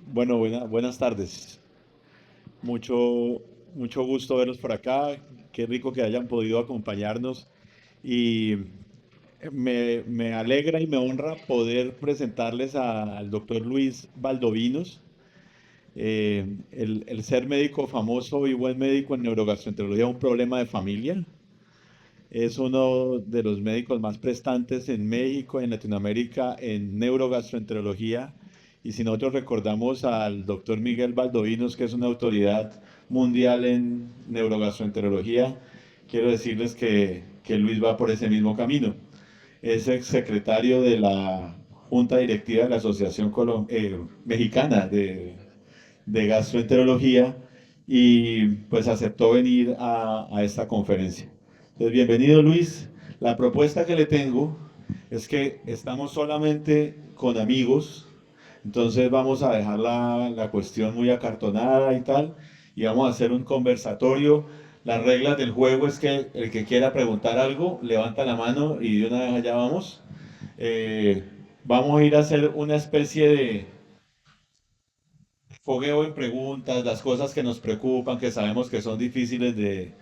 Bueno, buenas tardes. Mucho, mucho gusto verlos por acá. Qué rico que hayan podido acompañarnos. Y me alegra y me honra poder presentarles al doctor Luis Valdovinos, el ser médico famoso y buen médico en neurogastroenterología, un problema de familia. Es uno de los médicos más prestantes en México, en Latinoamérica, en neurogastroenterología. Y si nosotros recordamos al doctor Miguel Valdovinos, que es una autoridad mundial en neurogastroenterología, quiero decirles que Luis va por ese mismo camino. Es ex secretario de la Junta Directiva de la Asociación Mexicana de Gastroenterología y pues aceptó venir a esta conferencia. Entonces, bienvenido Luis. La propuesta que le tengo es que estamos solamente con amigos, entonces vamos a dejar la cuestión muy acartonada y tal, y vamos a hacer un conversatorio. Las reglas del juego es que el que quiera preguntar algo, levanta la mano y de una vez allá vamos. Eh, Vamos a ir a hacer una especie de fogueo en preguntas, las cosas que nos preocupan, que sabemos que son difíciles de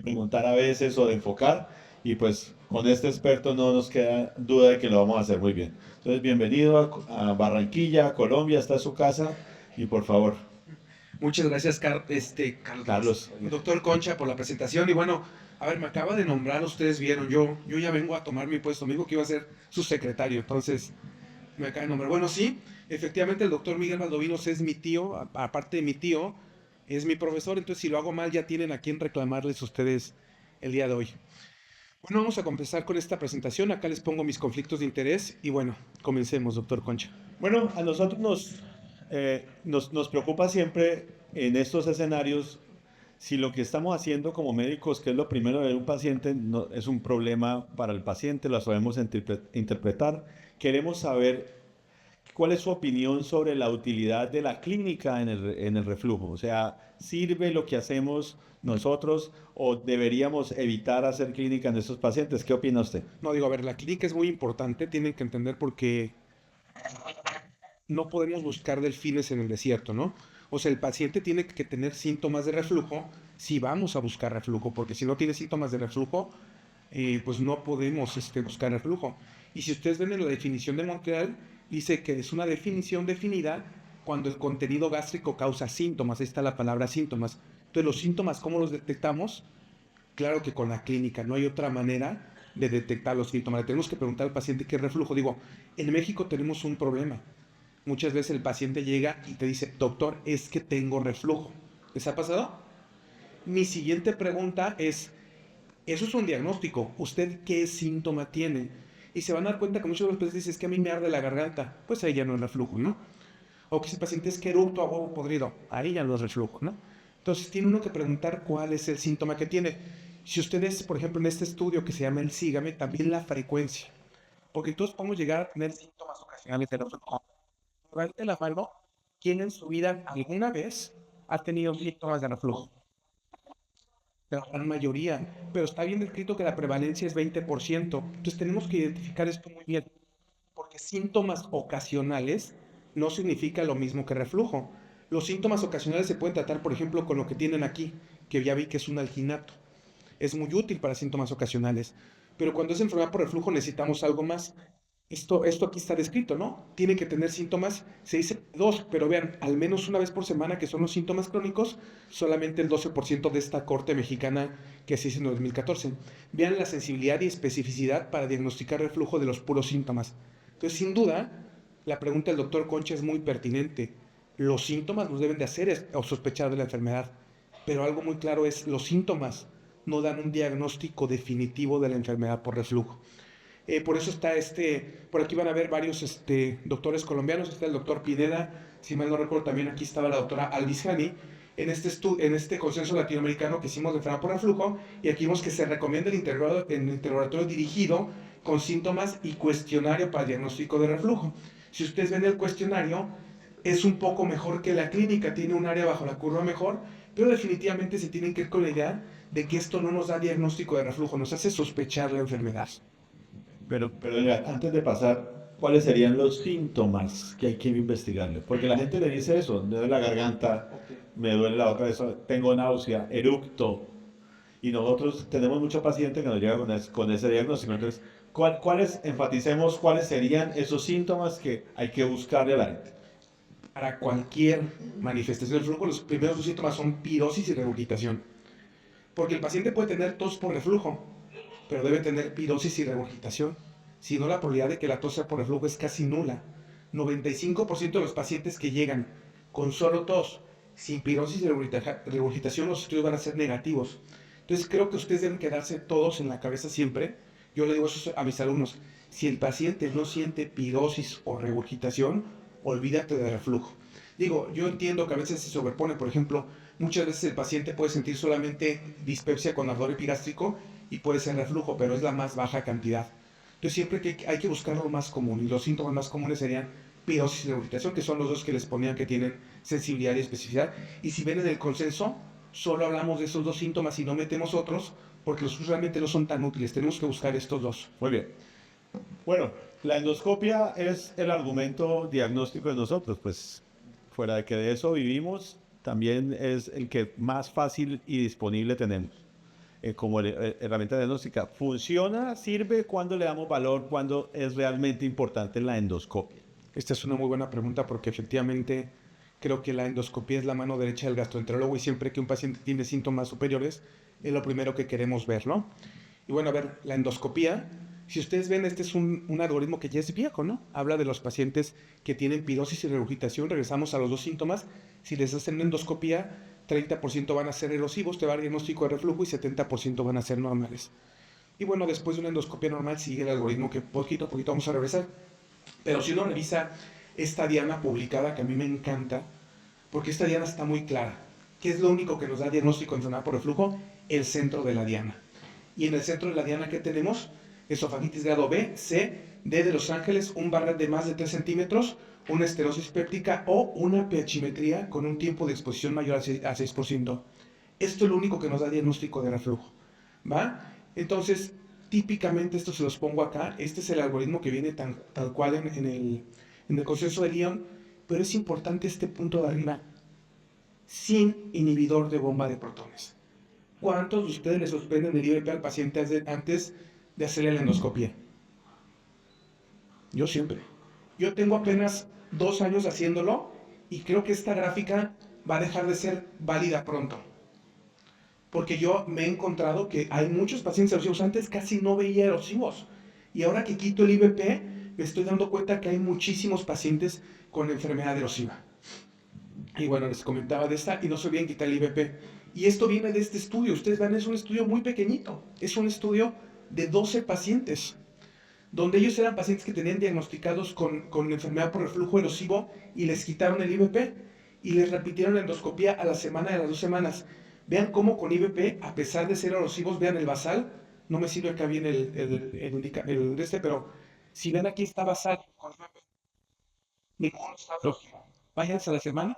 preguntar a veces o de enfocar. Y pues con este experto no nos queda duda de que lo vamos a hacer muy bien. Entonces, bienvenido a Barranquilla, a Colombia, está su casa. Y por favor, Muchas gracias, Carlos, Carlos. doctor Concha, por la presentación. Y bueno, a ver, me acaba de nombrar, ustedes vieron, yo ya vengo a tomar mi puesto, me dijo que iba a ser su secretario, entonces me acaba de nombrar. Bueno, sí, efectivamente el doctor Miguel Valdovinos es mi tío, aparte de mi tío, es mi profesor, entonces si lo hago mal ya tienen a quién reclamarles ustedes el día de hoy. Bueno, vamos a comenzar con esta presentación, acá les pongo mis conflictos de interés y bueno, comencemos, doctor Concha. Bueno, a nosotros nos preocupa siempre en estos escenarios si lo que estamos haciendo como médicos, que es lo primero de ver un paciente, es un problema para el paciente, lo sabemos interpretar. Queremos saber cuál es su opinión sobre la utilidad de la clínica en el reflujo. O sea, ¿sirve lo que hacemos nosotros o deberíamos evitar hacer clínica en estos pacientes? ¿Qué opina usted? No, digo, a ver, la clínica es muy importante, tienen que entender porque no podemos buscar delfines en el desierto, ¿no? O sea, el paciente tiene que tener síntomas de reflujo si vamos a buscar reflujo, porque si no tiene síntomas de reflujo, pues no podemos buscar reflujo. Y si ustedes ven en la definición de Montreal, dice que es una definición definida cuando el contenido gástrico causa síntomas. Ahí está la palabra síntomas. Entonces, los síntomas, ¿cómo los detectamos? Claro que con la clínica, no hay otra manera de detectar los síntomas. Le tenemos que preguntar al paciente qué es reflujo. Digo, en México tenemos un problema. Muchas veces el paciente llega y te dice, doctor, es que tengo reflujo. ¿Les ha pasado? Mi siguiente pregunta es, eso es un diagnóstico. ¿Usted qué síntoma tiene? Y se van a dar cuenta que muchos de los pacientes dicen, es que a mí me arde la garganta. Pues ahí ya no es reflujo, ¿no? O que ese paciente es que eructo a huevo podrido. Ahí ya no es reflujo, ¿no? Entonces tiene uno que preguntar cuál es el síntoma que tiene. Si ustedes, por ejemplo, en este estudio que se llama el Sígame, también la frecuencia. Porque todos podemos llegar a tener síntomas ocasionales de reflujo. Levante la mano, ¿quién en su vida alguna vez ha tenido síntomas de reflujo? La gran mayoría, pero está bien descrito que la prevalencia es 20%. Entonces tenemos que identificar esto muy bien, porque síntomas ocasionales no significa lo mismo que reflujo. Los síntomas ocasionales se pueden tratar, por ejemplo, con lo que tienen aquí, que ya vi que es un alginato. Es muy útil para síntomas ocasionales, pero cuando es enfermedad por reflujo necesitamos algo más. Esto aquí está descrito, ¿no? Tiene que tener síntomas, se dice dos, pero vean, al menos una vez por semana, que son los síntomas crónicos, solamente el 12% de esta corte mexicana que se hizo en 2014. Vean la sensibilidad y especificidad para diagnosticar reflujo de los puros síntomas. Entonces, sin duda, la pregunta del doctor Concha es muy pertinente. Los síntomas nos deben de hacer o sospechar de la enfermedad, pero algo muy claro es, los síntomas no dan un diagnóstico definitivo de la enfermedad por reflujo. Por eso está por aquí van a ver varios doctores colombianos, está el doctor Pineda, si mal no recuerdo también aquí estaba la doctora Albizani, en este consenso latinoamericano que hicimos de enfermedad por reflujo, y aquí vemos que se recomienda el interrogatorio dirigido con síntomas y cuestionario para diagnóstico de reflujo. Si ustedes ven el cuestionario, es un poco mejor que la clínica, tiene un área bajo la curva mejor, pero definitivamente se tienen que ir con la idea de que esto no nos da diagnóstico de reflujo, nos hace sospechar la enfermedad. Pero oiga, antes de pasar, ¿cuáles serían los síntomas que hay que investigarle? Porque la gente le dice eso, me duele la garganta, me duele la boca, eso, tengo náusea, eructo, y nosotros tenemos muchos pacientes que nos llegan con ese diagnóstico. Entonces, enfaticemos cuáles serían esos síntomas que hay que buscarle a la gente? Para cualquier manifestación del reflujo, los primeros dos síntomas son pirosis y regurgitación. Porque el paciente puede tener tos por reflujo, pero debe tener pirosis y regurgitación. Si no, la probabilidad de que la tos sea por reflujo es casi nula. 95% de los pacientes que llegan con solo tos, sin pirosis y regurgitación, los estudios van a ser negativos. Entonces creo que ustedes deben quedarse todos en la cabeza siempre. Yo le digo eso a mis alumnos. Si el paciente no siente pirosis o regurgitación, olvídate de reflujo. Digo, yo entiendo que a veces se sobrepone, por ejemplo, muchas veces el paciente puede sentir solamente dispepsia con ardor epigástrico y puede ser reflujo, pero es la más baja cantidad. Entonces siempre hay que buscar lo más común, y los síntomas más comunes serían pirosis y regurgitación, que son los dos que les ponían que tienen sensibilidad y especificidad. Y si ven en el consenso, solo hablamos de esos dos síntomas y no metemos otros, porque los realmente no son tan útiles. Tenemos que buscar estos dos. Muy bien. Bueno, la endoscopia es el argumento diagnóstico de nosotros, pues fuera de que de eso vivimos, también es el que más fácil y disponible tenemos como herramienta diagnóstica. ¿Funciona? ¿Sirve? ¿Cuándo le damos valor? ¿Cuándo es realmente importante la endoscopia? Esta es una muy buena pregunta porque efectivamente creo que la endoscopia es la mano derecha del gastroenterólogo y siempre que un paciente tiene síntomas superiores es lo primero que queremos ver, ¿no? Y bueno, a ver, la endoscopia, si ustedes ven, este es un algoritmo que ya es viejo, ¿no? Habla de los pacientes que tienen pirosis y regurgitación, regresamos a los dos síntomas. Si les hacen una endoscopia, 30% van a ser erosivos, te va a dar diagnóstico de reflujo y 70% van a ser normales. Y bueno, después de una endoscopia normal sigue el algoritmo que poquito a poquito vamos a regresar. Pero si uno revisa esta diana publicada, que a mí me encanta, porque esta diana está muy clara. ¿Qué es lo único que nos da diagnóstico de enfermedad por reflujo? El centro de la diana. Y en el centro de la diana, ¿qué tenemos? Esofagitis grado B, C, D de Los Ángeles, un Barrett de más de 3 centímetros, una esterosis péptica o una pHimetría con un tiempo de exposición mayor a 6%. Esto es lo único que nos da diagnóstico de reflujo, ¿va? Entonces, típicamente, esto se los pongo acá, este es el algoritmo que viene tal cual en el consenso de Lyon, pero es importante este punto de arriba, sin inhibidor de bomba de protones. ¿Cuántos de ustedes le suspenden el IVP al paciente antes de hacerle la endoscopia? Yo siempre. Yo tengo apenas 2 años haciéndolo y creo que esta gráfica va a dejar de ser válida pronto. Porque yo me he encontrado que hay muchos pacientes erosivos. Antes casi no veía erosivos. Y ahora que quito el IVP, me estoy dando cuenta que hay muchísimos pacientes con enfermedad erosiva. Y bueno, les comentaba de esta y no se olviden quitar el IVP. Y esto viene de este estudio. Ustedes ven, es un estudio muy pequeñito. Es un estudio de 12 pacientes, donde ellos eran pacientes que tenían diagnosticados con enfermedad por reflujo erosivo y les quitaron el IVP y les repitieron la endoscopia a la semana de las 2 semanas. Vean cómo con IVP, a pesar de ser erosivos, vean el basal. No me sirve acá bien el de este, pero si ven aquí está basal con IVP. Ninguno está erosivo. Váyanse a la semana,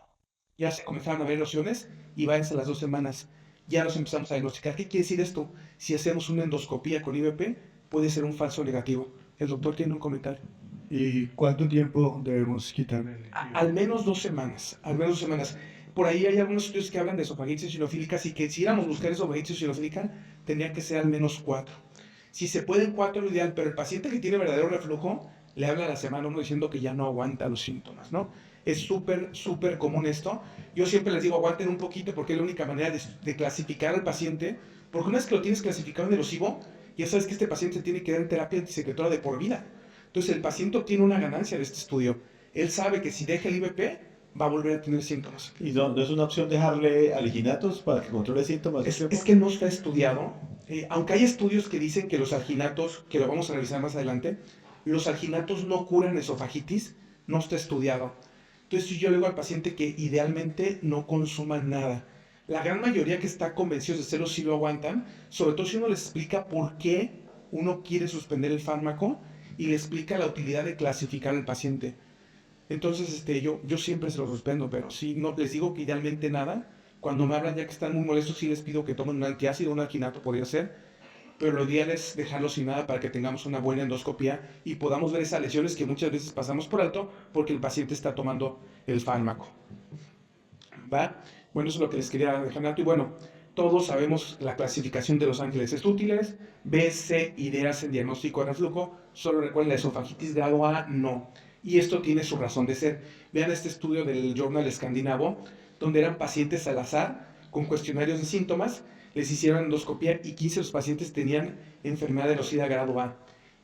ya se comenzaron a ver erosiones y váyanse a las 2 semanas. Ya nos empezamos a diagnosticar. ¿Qué quiere decir esto? Si hacemos una endoscopia con IVP, puede ser un falso negativo. El doctor tiene un comentario. ¿Y cuánto tiempo debemos quitarle? Al menos 2 semanas. Al menos 2 semanas. Por ahí hay algunos estudios que hablan de esofagitis eosinofílicas y que si íbamos a buscar esofagitis eosinofílica, tendría que ser al menos 4. Si se pueden 4 lo ideal, pero el paciente que tiene verdadero reflujo, le habla a la semana 1 diciendo que ya no aguanta los síntomas, ¿no? Es súper común esto. Yo siempre les digo, aguanten un poquito porque es la única manera de clasificar al paciente, porque una vez que lo tienes clasificado en erosivo, ya sabes que este paciente tiene que dar terapia antisecretora de por vida. Entonces el paciente obtiene una ganancia de este estudio. Él sabe que si deja el IVP, va a volver a tener síntomas. ¿Y no es una opción dejarle aliginatos para que controle síntomas? Es que no está estudiado. Aunque hay estudios que dicen que los alginatos, que lo vamos a revisar más adelante, los alginatos no curan esofagitis, no está estudiado. Entonces yo le digo al paciente que idealmente no consuman nada. La gran mayoría que está convencidos de hacerlo sí lo aguantan, sobre todo si uno les explica por qué uno quiere suspender el fármaco y le explica la utilidad de clasificar al paciente. Entonces yo siempre se lo suspendo, pero sí, no, les digo que idealmente nada. Cuando me hablan ya que están muy molestos, sí les pido que tomen un antiácido, un alginato podría ser, pero lo ideal es dejarlo sin nada para que tengamos una buena endoscopía y podamos ver esas lesiones que muchas veces pasamos por alto porque el paciente está tomando el fármaco. ¿Va? Bueno, eso es lo que les quería dejar alto. Y bueno, todos sabemos la clasificación de los ángeles útiles, B, C y D hacen diagnóstico de reflujo, solo recuerden la esofagitis grado A, no. Y esto tiene su razón de ser. Vean este estudio del Journal Escandinavo, donde eran pacientes al azar, con cuestionarios de síntomas, les hicieron endoscopía y 15 de los pacientes tenían enfermedad de erosida grado A.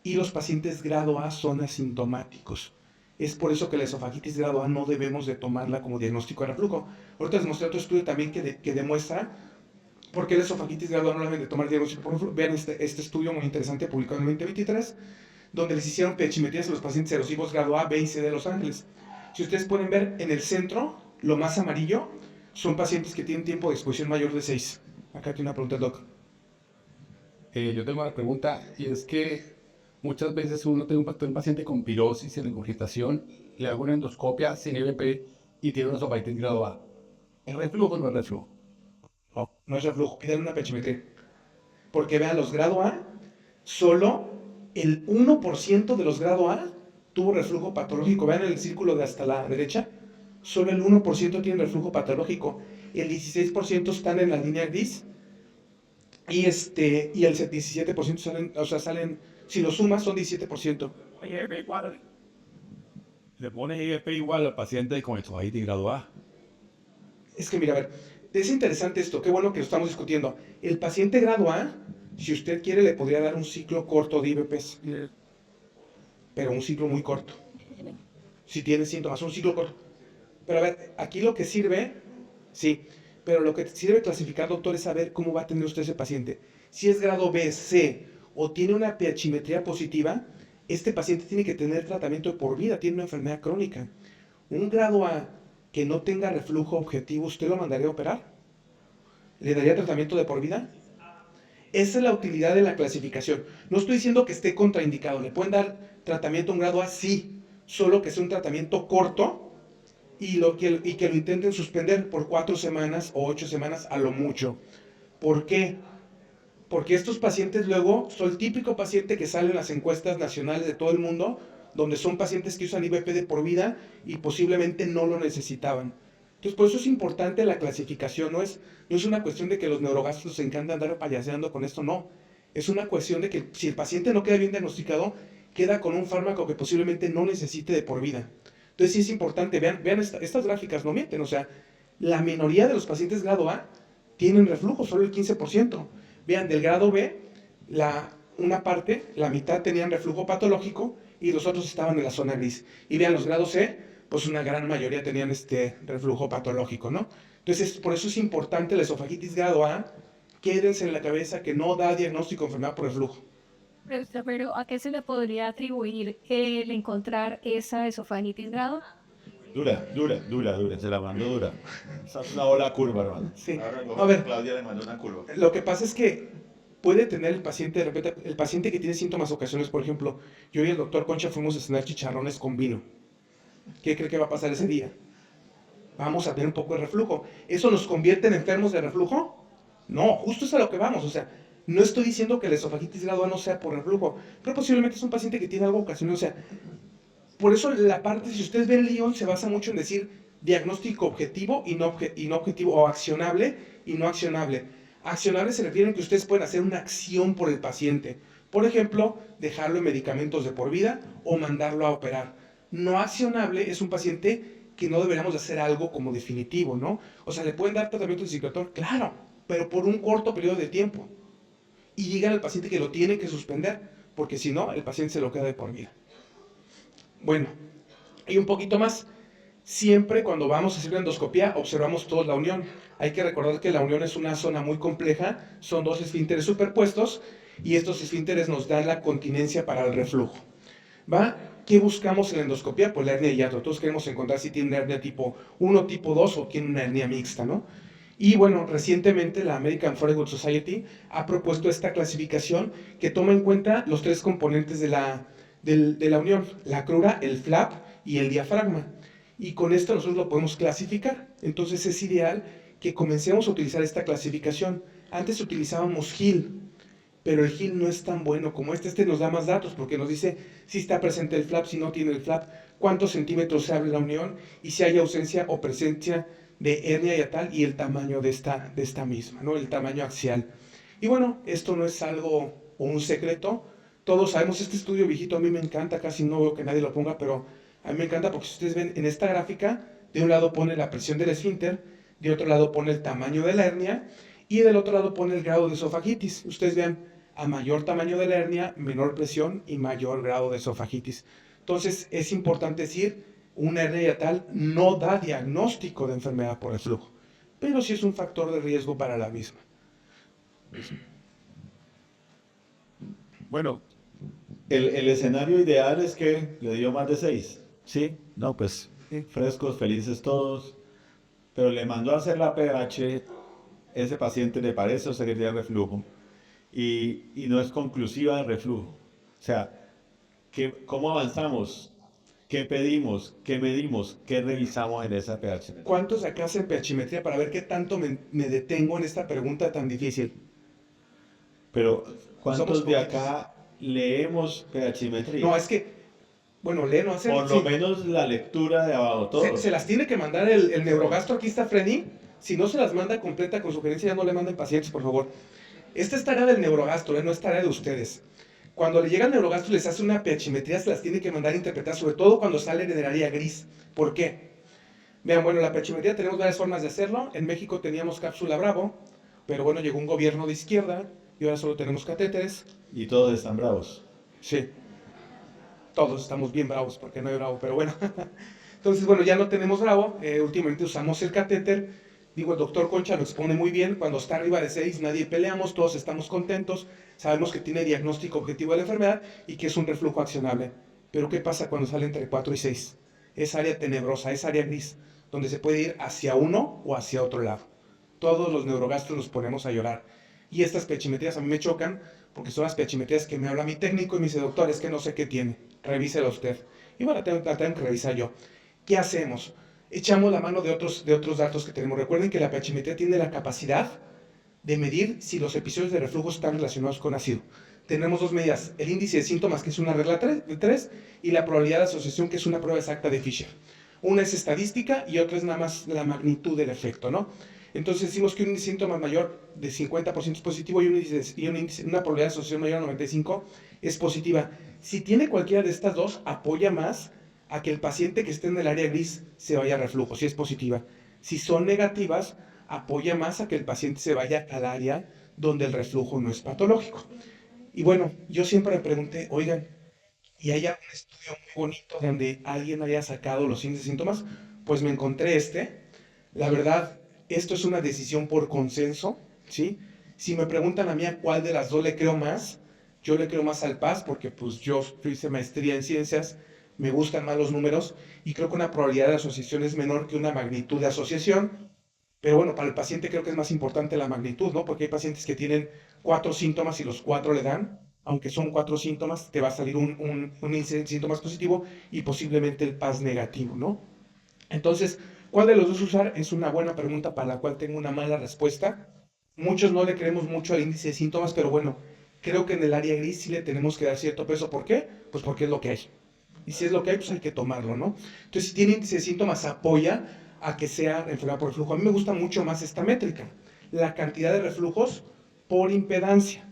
Y los pacientes grado A son asintomáticos. Es por eso que la esofagitis grado A no debemos de tomarla como diagnóstico de reflujo. Ahorita les mostré otro estudio también que demuestra por qué la esofagitis grado A no la deben de tomar diagnóstico por reflujo. Vean este estudio muy interesante publicado en el 2023, donde les hicieron pH-metrías a los pacientes erosivos grado A, B y C de Los Ángeles. Si ustedes pueden ver en el centro, lo más amarillo, son pacientes que tienen tiempo de exposición mayor de 6. Acá tiene una pregunta, Doc. Yo tengo una pregunta y es que muchas veces uno tiene un paciente con pirosis en regurgitación, le hago una endoscopia sin EVP y tiene una esofagitis grado A. ¿Es reflujo o no es reflujo? No, no es reflujo, piden una pH-metría. Porque vean, los grado A, solo el 1% de los grado A tuvo reflujo patológico. Vean el círculo de hasta la derecha, solo el 1% tiene reflujo patológico. El 16% están en la línea gris y el 17% salen, o sea, salen, si lo sumas son 17%. Le pones IFP igual al paciente con esofagitis grado A. Es que mira, a ver, es interesante esto, qué bueno que lo estamos discutiendo. El paciente grado A, si usted quiere, le podría dar un ciclo corto de IVPs, pero un ciclo muy corto. Si tiene síntomas, un ciclo corto. Pero a ver, aquí lo que sirve, sí, pero lo que sirve clasificar, doctor, es saber cómo va a tener usted ese paciente. Si es grado B, C o tiene una pH-metría positiva, este paciente tiene que tener tratamiento de por vida, tiene una enfermedad crónica. Un grado A que no tenga reflujo objetivo, ¿usted lo mandaría a operar? ¿Le daría tratamiento de por vida? Esa es la utilidad de la clasificación. No estoy diciendo que esté contraindicado. ¿Le pueden dar tratamiento a un grado A? Sí, solo que sea un tratamiento corto y que lo intenten suspender por 4 semanas o 8 semanas a lo mucho. ¿Por qué? Porque estos pacientes luego son el típico paciente que sale en las encuestas nacionales de todo el mundo, donde son pacientes que usan IVP de por vida y posiblemente no lo necesitaban. Entonces, por eso es importante la clasificación. No es una cuestión de que los neurogastros se encantan andar payaseando con esto, no. Es una cuestión de que si el paciente no queda bien diagnosticado, queda con un fármaco que posiblemente no necesite de por vida. Entonces sí es importante, vean estas gráficas no mienten, o sea, la minoría de los pacientes grado A tienen reflujo, solo el 15%. Vean, del grado B, una parte, la mitad tenían reflujo patológico y los otros estaban en la zona gris. Y vean, los grados C, pues una gran mayoría tenían reflujo patológico, ¿no? Entonces, por eso es importante la esofagitis grado A, quédense en la cabeza que no da diagnóstico de enfermedad por reflujo. Pero ¿a qué se le podría atribuir el encontrar esa esofagitis grado? Dura, se la mandó dura. Esa es una ola curva, hermano. Sí. Ahora A ver, Claudia le mandó una curva. lo que pasa es que puede tener el paciente, de repente, el paciente que tiene síntomas ocasionales, por ejemplo, yo y el doctor Concha fuimos a cenar chicharrones con vino. ¿Qué cree que va a pasar ese día? Vamos a tener un poco de reflujo. ¿Eso nos convierte en enfermos de reflujo? No, justo es a lo que vamos. O sea, no estoy diciendo que la esofagitis grado A no sea por reflujo, pero posiblemente es un paciente que tiene algo ocasional. O sea, por eso la parte, si ustedes ven el guión, se basa mucho en decir diagnóstico objetivo y no objetivo, o accionable y no accionable. Accionable se refiere a que ustedes pueden hacer una acción por el paciente. Por ejemplo, dejarlo en medicamentos de por vida o mandarlo a operar. No accionable es un paciente que no deberíamos hacer algo como definitivo, ¿no? O sea, ¿le pueden dar tratamiento de ciclotor? Claro, pero por un corto periodo de tiempo. Y digan al paciente que lo tiene que suspender, porque si no, el paciente se lo queda de por vida. Bueno, y un poquito más. Siempre cuando vamos a hacer una endoscopía, observamos todos la unión. Hay que recordar que la unión es una zona muy compleja, son 2 esfínteres superpuestos, y estos esfínteres nos dan la continencia para el reflujo. ¿Va? ¿Qué buscamos en la endoscopía? Pues la hernia de hiato. Todos queremos encontrar si tiene una hernia tipo 1, tipo 2 o tiene una hernia mixta, ¿no? Y bueno, recientemente la American Foregut Society ha propuesto esta clasificación que toma en cuenta los 3 componentes de la unión, la crura, el flap y el diafragma. Y con esto nosotros lo podemos clasificar. Entonces es ideal que comencemos a utilizar esta clasificación. Antes utilizábamos Hill, pero el Hill no es tan bueno como este nos da más datos porque nos dice si está presente el flap, si no tiene el flap, cuántos centímetros se abre la unión y si hay ausencia o presencia de hernia hiatal y el tamaño de esta misma, ¿no? El tamaño axial. Y bueno, esto no es algo o un secreto, todos sabemos, este estudio viejito a mí me encanta, casi no veo que nadie lo ponga, pero a mí me encanta porque si ustedes ven en esta gráfica, de un lado pone la presión del esfínter, de otro lado pone el tamaño de la hernia y del otro lado pone el grado de esofagitis. Ustedes vean, a mayor tamaño de la hernia, menor presión y mayor grado de esofagitis. Entonces es importante decir, una hernia hiatal no da diagnóstico de enfermedad por reflujo, pero sí es un factor de riesgo para la misma. Bueno, el escenario ideal es que le dio más de 6. ¿Sí? No, pues frescos, felices todos. Pero le mandó a hacer la pH, ese paciente le parece salir de reflujo y no es conclusiva de reflujo. O sea, ¿cómo avanzamos? ¿Qué pedimos? ¿Qué medimos? ¿Qué revisamos en esa pH? ¿Cuántos acá hacen pHmetría para ver qué tanto me detengo en esta pregunta tan difícil? Pero, ¿cuántos Somos de poquitos. acá leemos pHmetría? No, es que, bueno, lee, no hacen. Por lo menos la lectura de abajo, todo. Se las tiene que mandar el neurogastro, aquí está Freddy. Si no se las manda completa con sugerencia, ya no le manden pacientes, por favor. Esta es tarea del neurogastro, no es tarea de ustedes. Cuando le llega al neurogastro les hace una pHmetría, se las tiene que mandar a interpretar, sobre todo cuando salen en el área gris. ¿Por qué? Vean, bueno, la pHmetría tenemos varias formas de hacerlo. En México teníamos cápsula Bravo, pero bueno, llegó un gobierno de izquierda y ahora solo tenemos catéteres. Y todos están bravos. Sí. Todos estamos bien bravos porque no hay Bravo, pero bueno. Entonces, bueno, ya no tenemos Bravo. Últimamente usamos el catéter. Digo, el doctor Concha lo expone muy bien. Cuando está arriba de 6, nadie peleamos, todos estamos contentos. Sabemos que tiene diagnóstico objetivo de la enfermedad y que es un reflujo accionable. Pero ¿qué pasa cuando sale entre 4 y 6? Es área tenebrosa, es área gris, donde se puede ir hacia uno o hacia otro lado. Todos los neurogastros nos ponemos a llorar. Y estas pHmetrías a mí me chocan porque son las pHmetrías que me habla mi técnico y me dice, doctor, es que no sé qué tiene, revíselo usted. Y bueno, la tengo que revisar yo. ¿Qué hacemos? Echamos la mano de otros datos que tenemos. Recuerden que la pHmetría tiene la capacidad de medir si los episodios de reflujo están relacionados con ácido. Tenemos dos medidas, el índice de síntomas, que es una regla de 3, y la probabilidad de asociación, que es una prueba exacta de Fisher. Una es estadística y otra es nada más la magnitud del efecto, ¿no? Entonces decimos que un índice de síntomas mayor de 50% es positivo y una probabilidad de asociación mayor a 95 es positiva. Si tiene cualquiera de estas dos, apoya más a que el paciente que esté en el área gris se vaya a reflujo, si es positiva. Si son negativas, apoya más a que el paciente se vaya al área donde el reflujo no es patológico. Y bueno, yo siempre me pregunté, oigan, ¿y hay algún estudio muy bonito donde alguien haya sacado los índices de síntomas? Pues me encontré este. La verdad, esto es una decisión por consenso, ¿sí? Si me preguntan a mí a cuál de las dos le creo más, yo le creo más al PAS porque pues yo hice maestría en ciencias, me gustan más los números y creo que una probabilidad de asociación es menor que una magnitud de asociación. Pero bueno, para el paciente creo que es más importante la magnitud, ¿no? Porque hay pacientes que tienen 4 síntomas y los 4 le dan. Aunque son 4 síntomas, te va a salir un índice de síntomas positivo y posiblemente el PAS negativo, ¿no? Entonces, ¿cuál de los dos usar? Es una buena pregunta para la cual tengo una mala respuesta. Muchos no le creemos mucho al índice de síntomas, pero bueno, creo que en el área gris sí le tenemos que dar cierto peso. ¿Por qué? Pues porque es lo que hay. Y si es lo que hay, pues hay que tomarlo, ¿no? Entonces, si tiene índice de síntomas, apoya a que sea enfermedad por reflujo. A mí me gusta mucho más esta métrica, la cantidad de reflujos por impedancia.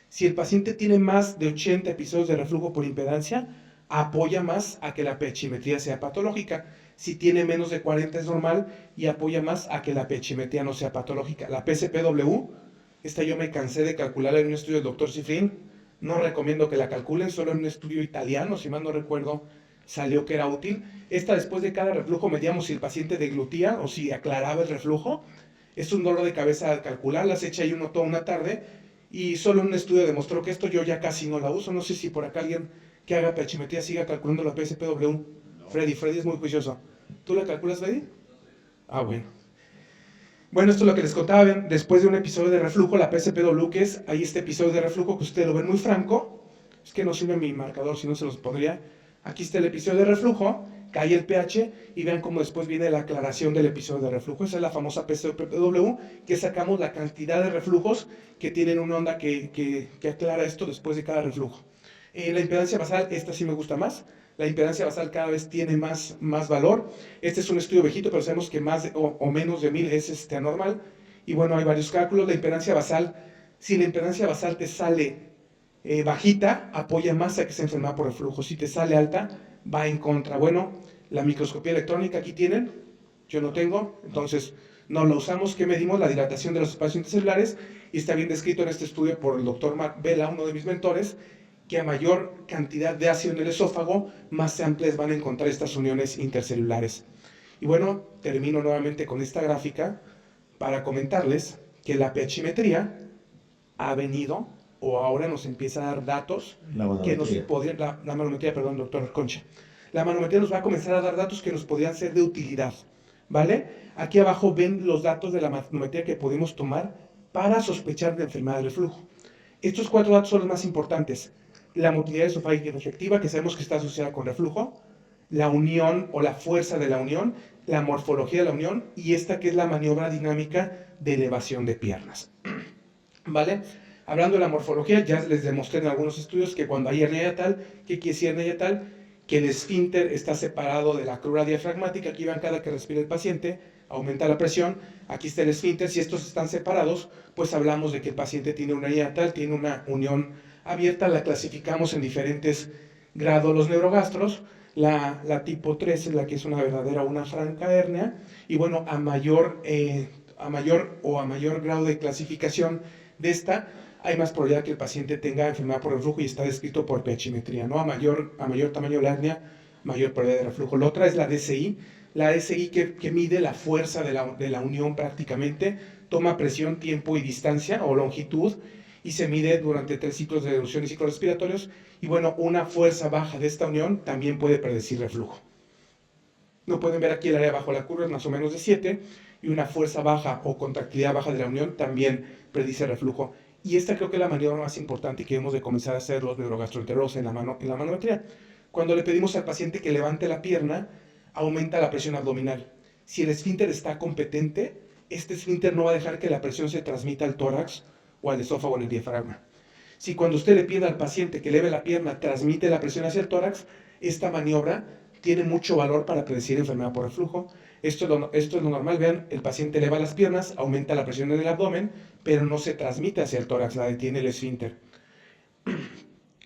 Si el paciente tiene más de 80 episodios de reflujo por impedancia, apoya más a que la pHmetría sea patológica. Si tiene menos de 40 es normal y apoya más a que la pHmetría no sea patológica. La PCPW, esta yo me cansé de calcularla en un estudio del doctor Cifrin. No recomiendo que la calculen, solo en un estudio italiano, si mal no recuerdo, salió que era útil. Esta, después de cada reflujo, medíamos si el paciente deglutía o si aclaraba el reflujo. Es un dolor de cabeza al calcularla, se echa ahí uno toda una tarde y solo un estudio demostró que esto yo ya casi no la uso. No sé si por acá alguien que haga pHmetría siga calculando la PSPW. No. Freddy es muy juicioso. ¿Tú la calculas, Freddy? Ah, bueno. Bueno, esto es lo que les contaba. Ven, después de un episodio de reflujo, la PSPW, que es ahí este episodio de reflujo que ustedes lo ven muy franco. Es que no sirve mi marcador, si no se los pondría. Aquí está el episodio de reflujo cae el pH y vean cómo después viene la aclaración del episodio de reflujo. Esa es la famosa PCW, que sacamos la cantidad de reflujos que tienen una onda que aclara esto después de cada reflujo. La impedancia basal, esta sí me gusta más. La impedancia basal cada vez tiene más valor. Este es un estudio viejito, pero sabemos que más o menos de 1000 es anormal. Y bueno, hay varios cálculos. La impedancia basal, si la impedancia basal te sale bajita, apoya más a que se enferma por reflujo. Si te sale alta, va en contra. Bueno, la microscopía electrónica aquí tienen, yo no tengo, entonces no la usamos. ¿Qué medimos? La dilatación de los espacios intercelulares, y está bien descrito en este estudio por el doctor Mark Vela, uno de mis mentores, que a mayor cantidad de ácido en el esófago, más amplias van a encontrar estas uniones intercelulares. Y bueno, termino nuevamente con esta gráfica para comentarles que la pHmetría ha venido, o ahora nos empieza a dar datos que nos podrían, la manometría, perdón, doctor Concha. La manometría nos va a comenzar a dar datos que nos podrían ser de utilidad, ¿vale? Aquí abajo ven los datos de la manometría que podemos tomar para sospechar de enfermedad de reflujo. Estos 4 datos son los más importantes. La motilidad esofágica efectiva, que sabemos que está asociada con reflujo, la unión o la fuerza de la unión, la morfología de la unión, y esta que es la maniobra dinámica de elevación de piernas, ¿vale? Hablando de la morfología, ya les demostré en algunos estudios que cuando hay hernia hiatal, ¿qué quiere decir hernia hiatal? Que el esfínter está separado de la crura diafragmática. Aquí van, cada que respira el paciente, aumenta la presión. Aquí está el esfínter. Si estos están separados, pues hablamos de que el paciente tiene una hernia hiatal, tiene una unión abierta. La clasificamos en diferentes grados los neurogastros. La tipo 3 es la que es una verdadera, una franca hernia. Y bueno, a mayor grado de clasificación de esta, hay más probabilidad que el paciente tenga enfermedad por reflujo, y está descrito por pHmetría, ¿no? A mayor tamaño de la hernia, mayor probabilidad de reflujo. La otra es la DSI que mide la fuerza de la unión prácticamente, toma presión, tiempo y distancia o longitud, y se mide durante 3 ciclos de deducción y ciclos respiratorios. Y bueno, una fuerza baja de esta unión también puede predecir reflujo. No pueden ver aquí el área bajo la curva, es más o menos de 7, y una fuerza baja o contractilidad baja de la unión también predice reflujo. Y esta creo que es la maniobra más importante que debemos de comenzar a hacer los neurogastroenterólogos en la manometría. Cuando le pedimos al paciente que levante la pierna, aumenta la presión abdominal. Si el esfínter está competente, este esfínter no va a dejar que la presión se transmita al tórax o al esófago en el diafragma. Si cuando usted le pide al paciente que eleve la pierna, transmite la presión hacia el tórax, esta maniobra tiene mucho valor para predecir enfermedad por reflujo. Esto es lo normal. Vean, el paciente eleva las piernas, aumenta la presión en el abdomen, pero no se transmite hacia el tórax, la detiene el esfínter.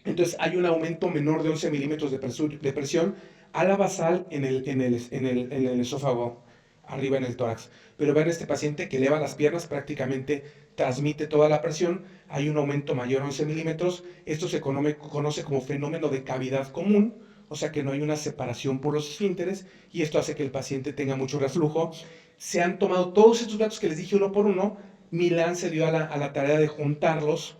Entonces hay un aumento menor de 11 milímetros de presión a la basal en el esófago, arriba en el tórax. Pero vean, este paciente que eleva las piernas prácticamente transmite toda la presión, hay un aumento mayor a 11 milímetros. Esto se conoce como fenómeno de cavidad común, o sea que no hay una separación por los esfínteres, y esto hace que el paciente tenga mucho reflujo. Se han tomado todos estos datos que les dije uno por uno. Milán se dio a la tarea de juntarlos,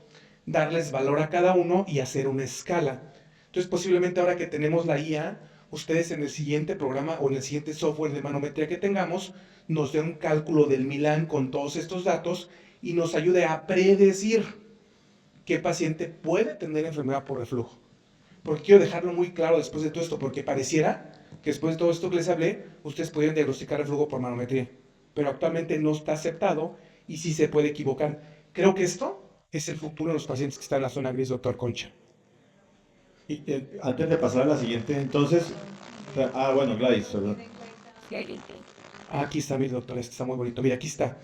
darles valor a cada uno y hacer una escala. Entonces, posiblemente ahora que tenemos la IA, ustedes en el siguiente programa o en el siguiente software de manometría que tengamos, nos den un cálculo del Milán con todos estos datos y nos ayude a predecir qué paciente puede tener enfermedad por reflujo. Porque quiero dejarlo muy claro después de todo esto, porque pareciera que después de todo esto que les hablé, ustedes podrían diagnosticar reflujo por manometría, pero actualmente no está aceptado y sí se puede equivocar. Creo que esto es el futuro de los pacientes que están en la zona gris, doctor Concha. Y, antes de pasar a la siguiente, entonces, bueno, Gladys, perdón. Aquí está, mi doctor, este está muy bonito. Mira, aquí está.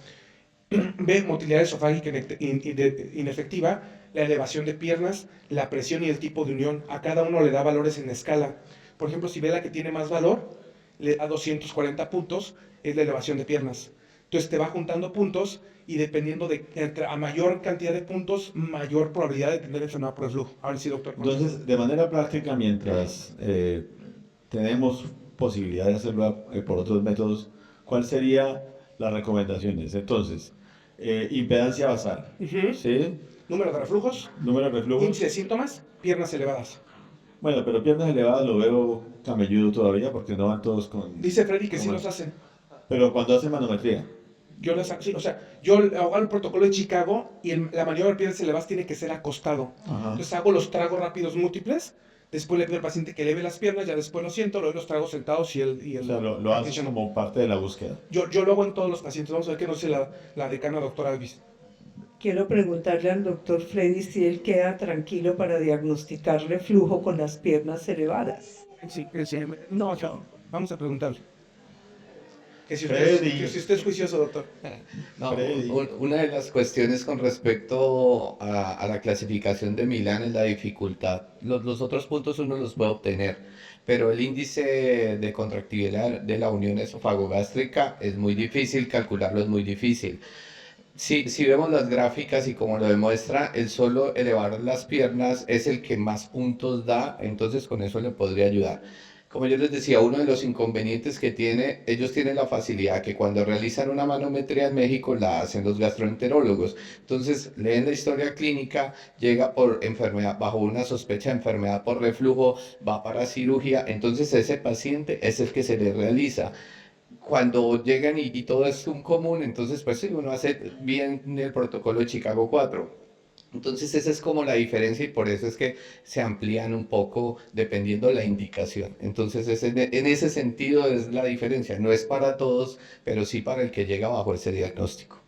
Ve, motilidad esofágica inefectiva, la elevación de piernas, la presión y el tipo de unión. A cada uno le da valores en escala. Por ejemplo, si ve la que tiene más valor, le da 240 puntos, es la elevación de piernas. Entonces te va juntando puntos, y dependiendo a mayor cantidad de puntos, mayor probabilidad de tener enfermedad por reflujo. A ver si, doctor. Entonces, de manera práctica, mientras tenemos posibilidad de hacerlo por otros métodos, ¿cuál sería las recomendaciones? Entonces, impedancia basal, ¿sí? Número de reflujos, Número de reflujos. índice de síntomas, piernas elevadas. Bueno, pero piernas elevadas lo veo camelludo todavía, porque no van todos con... Dice Freddy que sí los hacen. Pero cuando hacen manometría. Yo les hago, sí, o sea, yo hago el protocolo de Chicago y la maniobra de piernas elevadas tiene que ser acostado. Ajá. Entonces hago los tragos rápidos múltiples después le pido al paciente que eleve las piernas, ya después lo siento, lo doy los tragos sentados y O el sea, lo haces como parte de la búsqueda. yo lo hago en todos los pacientes, vamos a ver qué nos dice la decana doctora Alvis. Quiero preguntarle al doctor Freddy si él queda tranquilo para diagnosticar reflujo con las piernas elevadas. Sí, no, vamos a preguntarle. Que si Freddy. usted es juicioso, doctor. No, Freddy. una de las cuestiones con respecto a la clasificación de Milán es la dificultad. Los otros puntos uno los puede obtener, pero el índice de contractibilidad de la unión esofagogástrica es muy difícil, calcularlo es muy difícil. Si vemos las gráficas y como lo demuestra, el solo elevar las piernas es el que más puntos da, entonces con eso le podría ayudar. Como yo les decía, uno de los inconvenientes que tiene, ellos tienen la facilidad que cuando realizan una manometría en México la hacen los gastroenterólogos. Entonces leen la historia clínica, llega por enfermedad, bajo una sospecha de enfermedad por reflujo, va para cirugía, entonces ese paciente es el que se le realiza. Cuando llegan y todo es un común, entonces pues sí, uno hace bien el protocolo de Chicago 4. Entonces esa es como la diferencia y por eso es que se amplían un poco dependiendo de la indicación. Entonces en ese sentido es la diferencia. No es para todos, pero sí para el que llega bajo ese diagnóstico.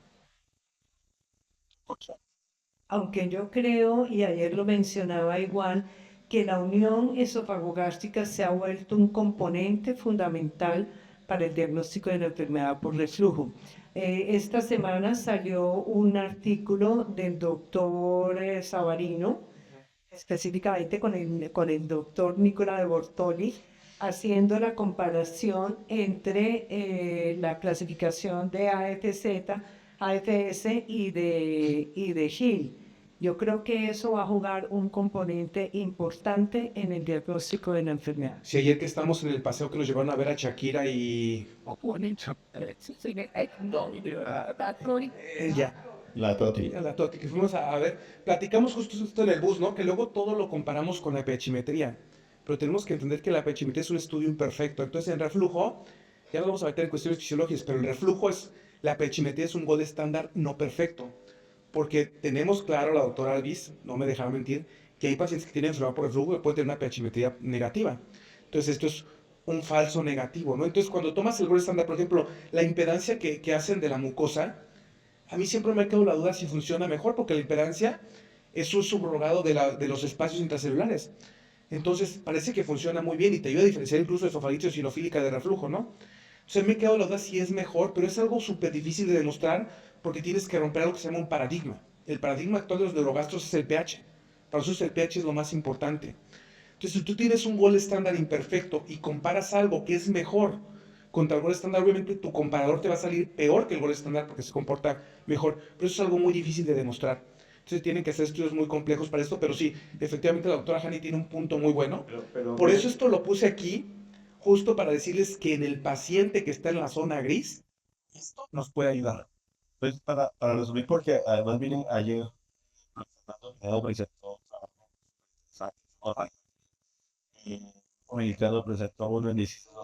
Aunque yo creo, y ayer lo mencionaba igual, que la unión esofagogástrica se ha vuelto un componente fundamental para el diagnóstico de la enfermedad por reflujo. Esta semana salió un artículo del doctor Savarino, específicamente con el doctor Nicola de Bortoli, haciendo la comparación entre la clasificación de AFZ, AFS y de Hill. Yo creo que eso va a jugar un componente importante en el diagnóstico de la enfermedad. Si ayer que estamos en el paseo que nos llevaron a ver a Shakira y... ya. La Toti. A la Toti, que fuimos a ver, platicamos justo esto en el bus, ¿no? Que luego todo lo comparamos con la pechimetría, pero tenemos que entender que la pechimetría es un estudio imperfecto. Entonces, en reflujo, ya nos vamos a meter en cuestiones fisiológicas, pero el reflujo la pechimetría es un gold estándar no perfecto, porque tenemos claro, la doctora Alvis, no me dejará mentir, que hay pacientes que tienen enfermedad por reflujo que pueden tener una pechimetría negativa. Entonces, esto es un falso negativo, ¿no? Entonces, cuando tomas el gold estándar, por ejemplo, la impedancia que hacen de la mucosa, a mí siempre me ha quedado la duda si funciona mejor, porque la impedancia es un subrogado de los espacios intracelulares. Entonces, parece que funciona muy bien y te ayuda a diferenciar incluso esofagitis eosinofílica de reflujo, ¿no? O sea, me he quedado la duda si es mejor, pero es algo súper difícil de demostrar porque tienes que romper algo que se llama un paradigma. El paradigma actual de los neurogastros es el pH. Para nosotros el pH es lo más importante. Entonces, si tú tienes un gold estándar imperfecto y comparas algo que es mejor contra el gold estándar, obviamente tu comparador te va a salir peor que el gold estándar porque se comporta mejor. Pero eso es algo muy difícil de demostrar. Entonces tienen que hacer estudios muy complejos para esto, pero sí, efectivamente la doctora Hani tiene un punto muy bueno. Por eso esto lo puse aquí, justo para decirles que en el paciente que está en la zona gris, esto nos puede ayudar. Pues para resumir, porque además miren, ayer Mexicano presentó uno en 16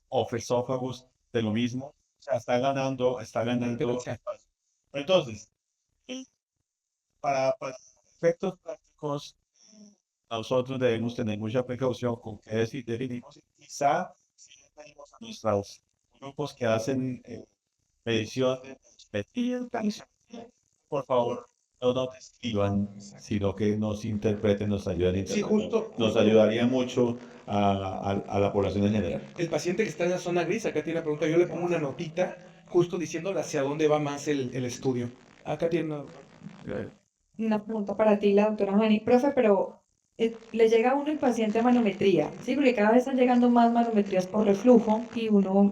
ofesófagos de lo mismo, o sea, está ganando. Entonces, para efectos prácticos, nosotros debemos tener mucha precaución con qué definimos. Quizá si le pedimos a nuestros grupos que hacen medición de por favor, no nos describan, sino que nos interpreten, nos ayuden a Sí, interpretar. Nos ayudaría mucho a la población en general. El paciente que está en la zona gris, acá tiene una pregunta, yo le pongo una notita justo diciéndole hacia dónde va más el estudio. Acá tiene Una pregunta para ti, la doctora Hani. Profe, pero le llega a uno el paciente a manometría, ¿sí? Porque cada vez están llegando más manometrías por reflujo y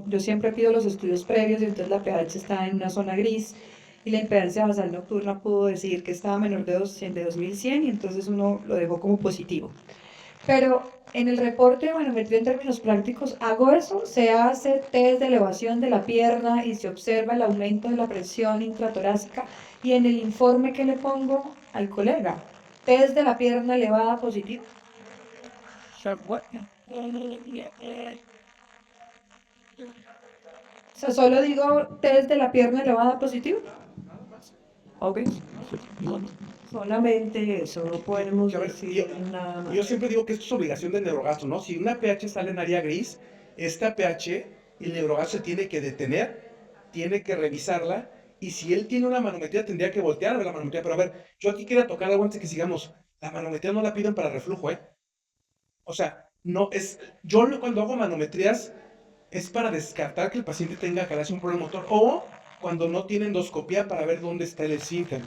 yo siempre pido los estudios previos y entonces la pH está en una zona gris y la impedancia basal nocturna pudo decir que estaba menor de 2100 y entonces uno lo dejó como positivo. Pero en el reporte de manometría en términos prácticos, hago eso, se hace test de elevación de la pierna y se observa el aumento de la presión intratorácica y en el informe que le pongo al colega, test de la pierna elevada positivo. O sea, solo digo test de la pierna elevada positivo. Ok. Solamente eso, no podemos A ver, decir nada Yo más. siempre digo que esto es obligación del neurogastro, ¿no? Si una pH sale en área gris, esta pH, el neurogastro tiene que detener, tiene que revisarla, y si él tiene una manometría, tendría que voltear a ver la manometría. Pero a ver, yo aquí quería tocar algo antes de que sigamos. La manometría no la piden para reflujo, ¿eh? O sea, no es. Cuando hago manometrías, es para descartar que el paciente tenga calación por el motor, o cuando no tiene endoscopía para ver dónde está el esfínter.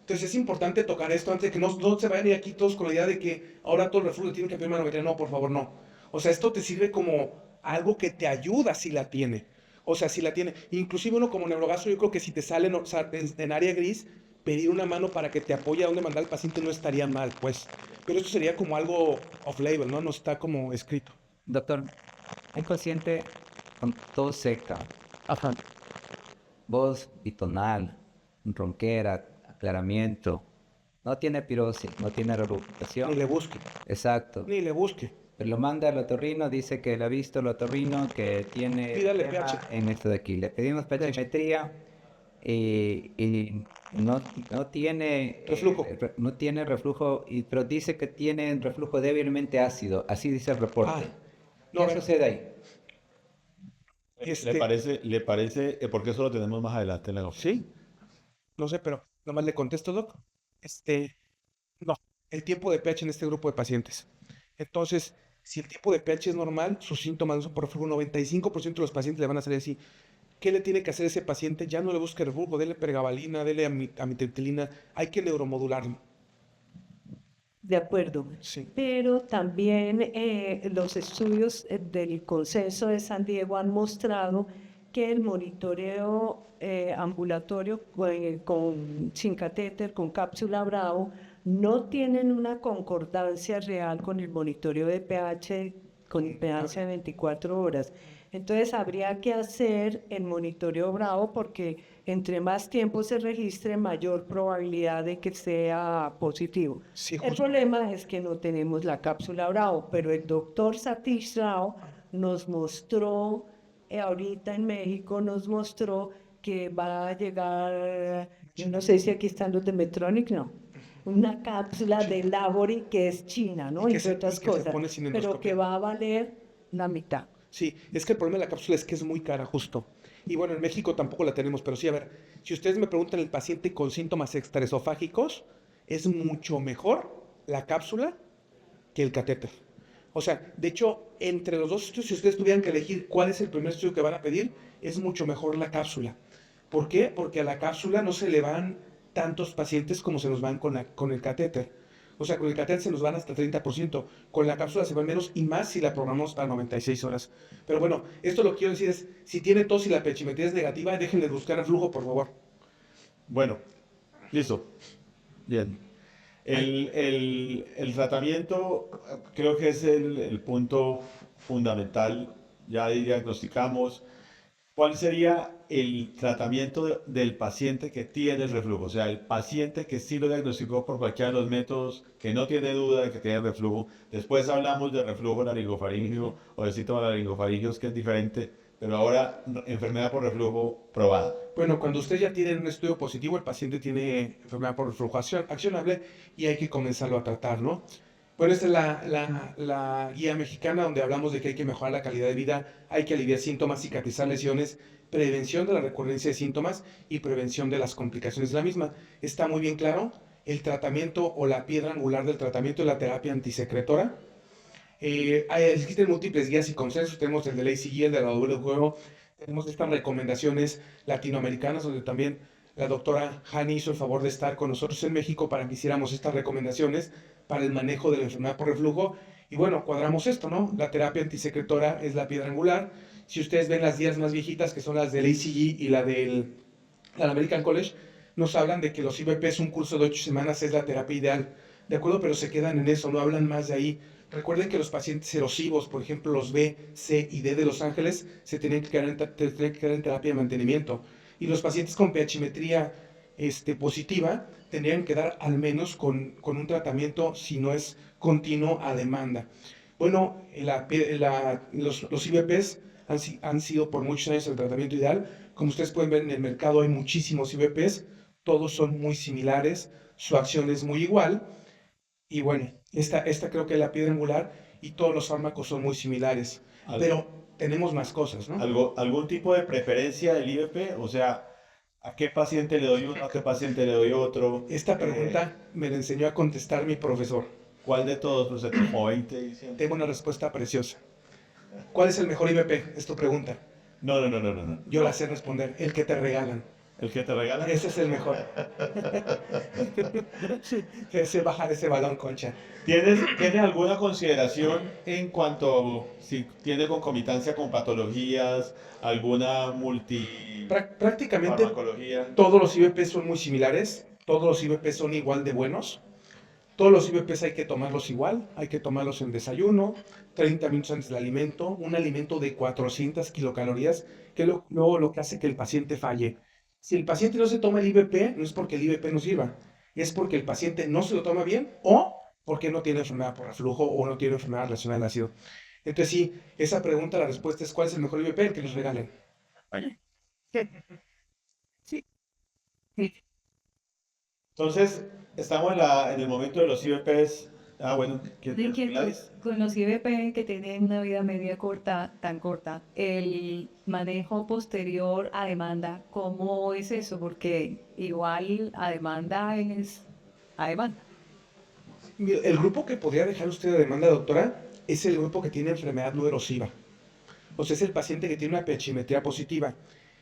Entonces es importante tocar esto antes de que no se vayan a ir aquí todos con la idea de que ahora todo el reflujo tiene que pedir manometría. No, por favor, no. O sea, esto te sirve como algo que te ayuda si la tiene. O sea, si la tiene. Inclusive uno como neurogastro, yo creo que si te sale en área gris, pedir una mano para que te apoye a dónde mandar al paciente no estaría mal, pues. Pero esto sería como algo off-label, ¿no? No está como escrito. Doctor, un paciente con tos seca, voz bitonal, ronquera, aclaramiento, no tiene pirosis, no tiene Ni regurgitación. le busque. Exacto. Ni le busque. Pero lo manda al otorrino, dice que le ha visto el otorrino que tiene Pídale tema pH. en esto de aquí. Le pedimos pHmetría y no tiene Reflujo. no tiene reflujo, pero dice que tiene reflujo débilmente ácido. Así dice el reporte. Ah, no, a ¿Qué ver, sucede ahí? ¿Le parece, porque eso lo tenemos más adelante en la Sí, no sé, pero nomás le contesto, doc. No, el tiempo de pH en este grupo de pacientes. Entonces, si el tiempo de pH es normal, sus síntomas no son por reflujo. 95% de los pacientes le van a salir así. ¿Qué le tiene que hacer ese paciente? Ya no le busque reflujo, dele pregabalina, dele amitriptilina. Hay que neuromodularlo. De acuerdo. Sí. Pero también los estudios del consenso de San Diego han mostrado que el monitoreo ambulatorio sin catéter, con cápsula Bravo, no tienen una concordancia real con el monitoreo de pH, con impedancia de 24 horas. Entonces habría que hacer el monitoreo Bravo porque entre más tiempo se registre, mayor probabilidad de que sea positivo. Sí, El justo. problema es que no tenemos la cápsula Bravo, pero el doctor Satish Rao nos mostró, ahorita en México, nos mostró que va a llegar, yo no sé si aquí están los de Medtronic, no, una cápsula de Labori que es china, ¿no? Y que Entre se- otras y que se cosas, pone sin pero endoscopia. que va a valer la mitad. Sí, es que el problema de la cápsula es que es muy cara, justo. Y bueno, en México tampoco la tenemos, pero sí, a ver, si ustedes me preguntan el paciente con síntomas extraesofágicos, es mucho mejor la cápsula que el catéter. O sea, de hecho, entre los dos estudios, si ustedes tuvieran que elegir cuál es el primer estudio que van a pedir, es mucho mejor la cápsula. ¿Por qué? Porque a la cápsula no se le van tantos pacientes como se nos van con el catéter. O sea, con el catéter se nos van hasta 30%, con la cápsula se van menos y más si la programamos para 96 horas. Pero bueno, esto lo que quiero decir es, si tiene tos y la pH-metría es negativa, déjenle buscar el flujo, por favor. Bueno, listo. Bien. El tratamiento creo que es el punto fundamental. Ya diagnosticamos. ¿Cuál sería el tratamiento del paciente que tiene el reflujo? O sea, el paciente que sí lo diagnosticó por cualquiera de los métodos, que no tiene duda de que tiene reflujo. Después hablamos de reflujo laringofaríngeo o de síntomas laringofaringeos, que es diferente, pero ahora enfermedad por reflujo probada. Bueno, cuando usted ya tiene un estudio positivo, el paciente tiene enfermedad por reflujo accionable y hay que comenzarlo a tratar, ¿no? Bueno, esta es la guía mexicana donde hablamos de que hay que mejorar la calidad de vida, hay que aliviar síntomas, cicatrizar lesiones, prevención de la recurrencia de síntomas y prevención de las complicaciones de la misma. Está muy bien claro, el tratamiento o la piedra angular del tratamiento es la terapia antisecretora. Existen múltiples guías y consensos, tenemos el de la ACG, el de la WHO, tenemos estas recomendaciones latinoamericanas donde también la doctora Hani hizo el favor de estar con nosotros en México para que hiciéramos estas recomendaciones para el manejo de la enfermedad por reflujo. Y bueno, cuadramos esto, ¿no? La terapia antisecretora es la piedra angular. Si ustedes ven las guías más viejitas, que son las del ACG y la del American College, nos hablan de que los IVPs, un curso de 8 semanas, es la terapia ideal. ¿De acuerdo? Pero se quedan en eso, no hablan más de ahí. Recuerden que los pacientes erosivos, por ejemplo, los B, C y D de Los Ángeles, se tienen que quedar en terapia de mantenimiento. Y los pacientes con pH-metría positiva tendrían que dar al menos con un tratamiento, si no es continuo, a demanda. Bueno, los IVPs han sido por muchos años el tratamiento ideal. Como ustedes pueden ver en el mercado hay muchísimos IVPs, todos son muy similares, su acción es muy igual, y bueno, esta creo que es la piedra angular, y todos los fármacos son muy similares, Al- pero tenemos más cosas, ¿no? ¿Algún tipo de preferencia del IBP? O sea, ¿a qué paciente le doy uno, a qué paciente le doy otro? Esta pregunta me la enseñó a contestar mi profesor. ¿Cuál de todos? Pues se tomó 20 diciendo. Tengo una respuesta preciosa. ¿Cuál es el mejor IBP? Es tu pregunta. No. Yo la sé responder. El que te regalan. ¿El que te regalan? Ese es el mejor. Ese bajar ese balón, Concha. ¿Tienes alguna consideración en cuanto si tiene concomitancia con patologías, alguna Prácticamente multifarmacología? todos los IBP son muy similares. Todos los IBP son igual de buenos. Todos los IBPs hay que tomarlos igual, hay que tomarlos en desayuno, 30 minutos antes del alimento, un alimento de 400 kilocalorías, que es luego lo que hace que el paciente falle. Si el paciente no se toma el IBP, no es porque el IBP no sirva, es porque el paciente no se lo toma bien o porque no tiene enfermedad por reflujo o no tiene enfermedad relacionada al ácido. Entonces sí, esa pregunta, la respuesta es ¿cuál es el mejor IBP? El que les regalen. Entonces, estamos en el momento de los IBPs. Bueno, De que Gladys? con los IBP que tienen una vida media corta, tan corta, el manejo posterior a demanda, ¿cómo es eso? Porque igual a demanda es a demanda. Mira, el grupo que podría dejar usted de demanda, doctora, es el grupo que tiene enfermedad no erosiva. O sea, es el paciente que tiene una pH-metría positiva.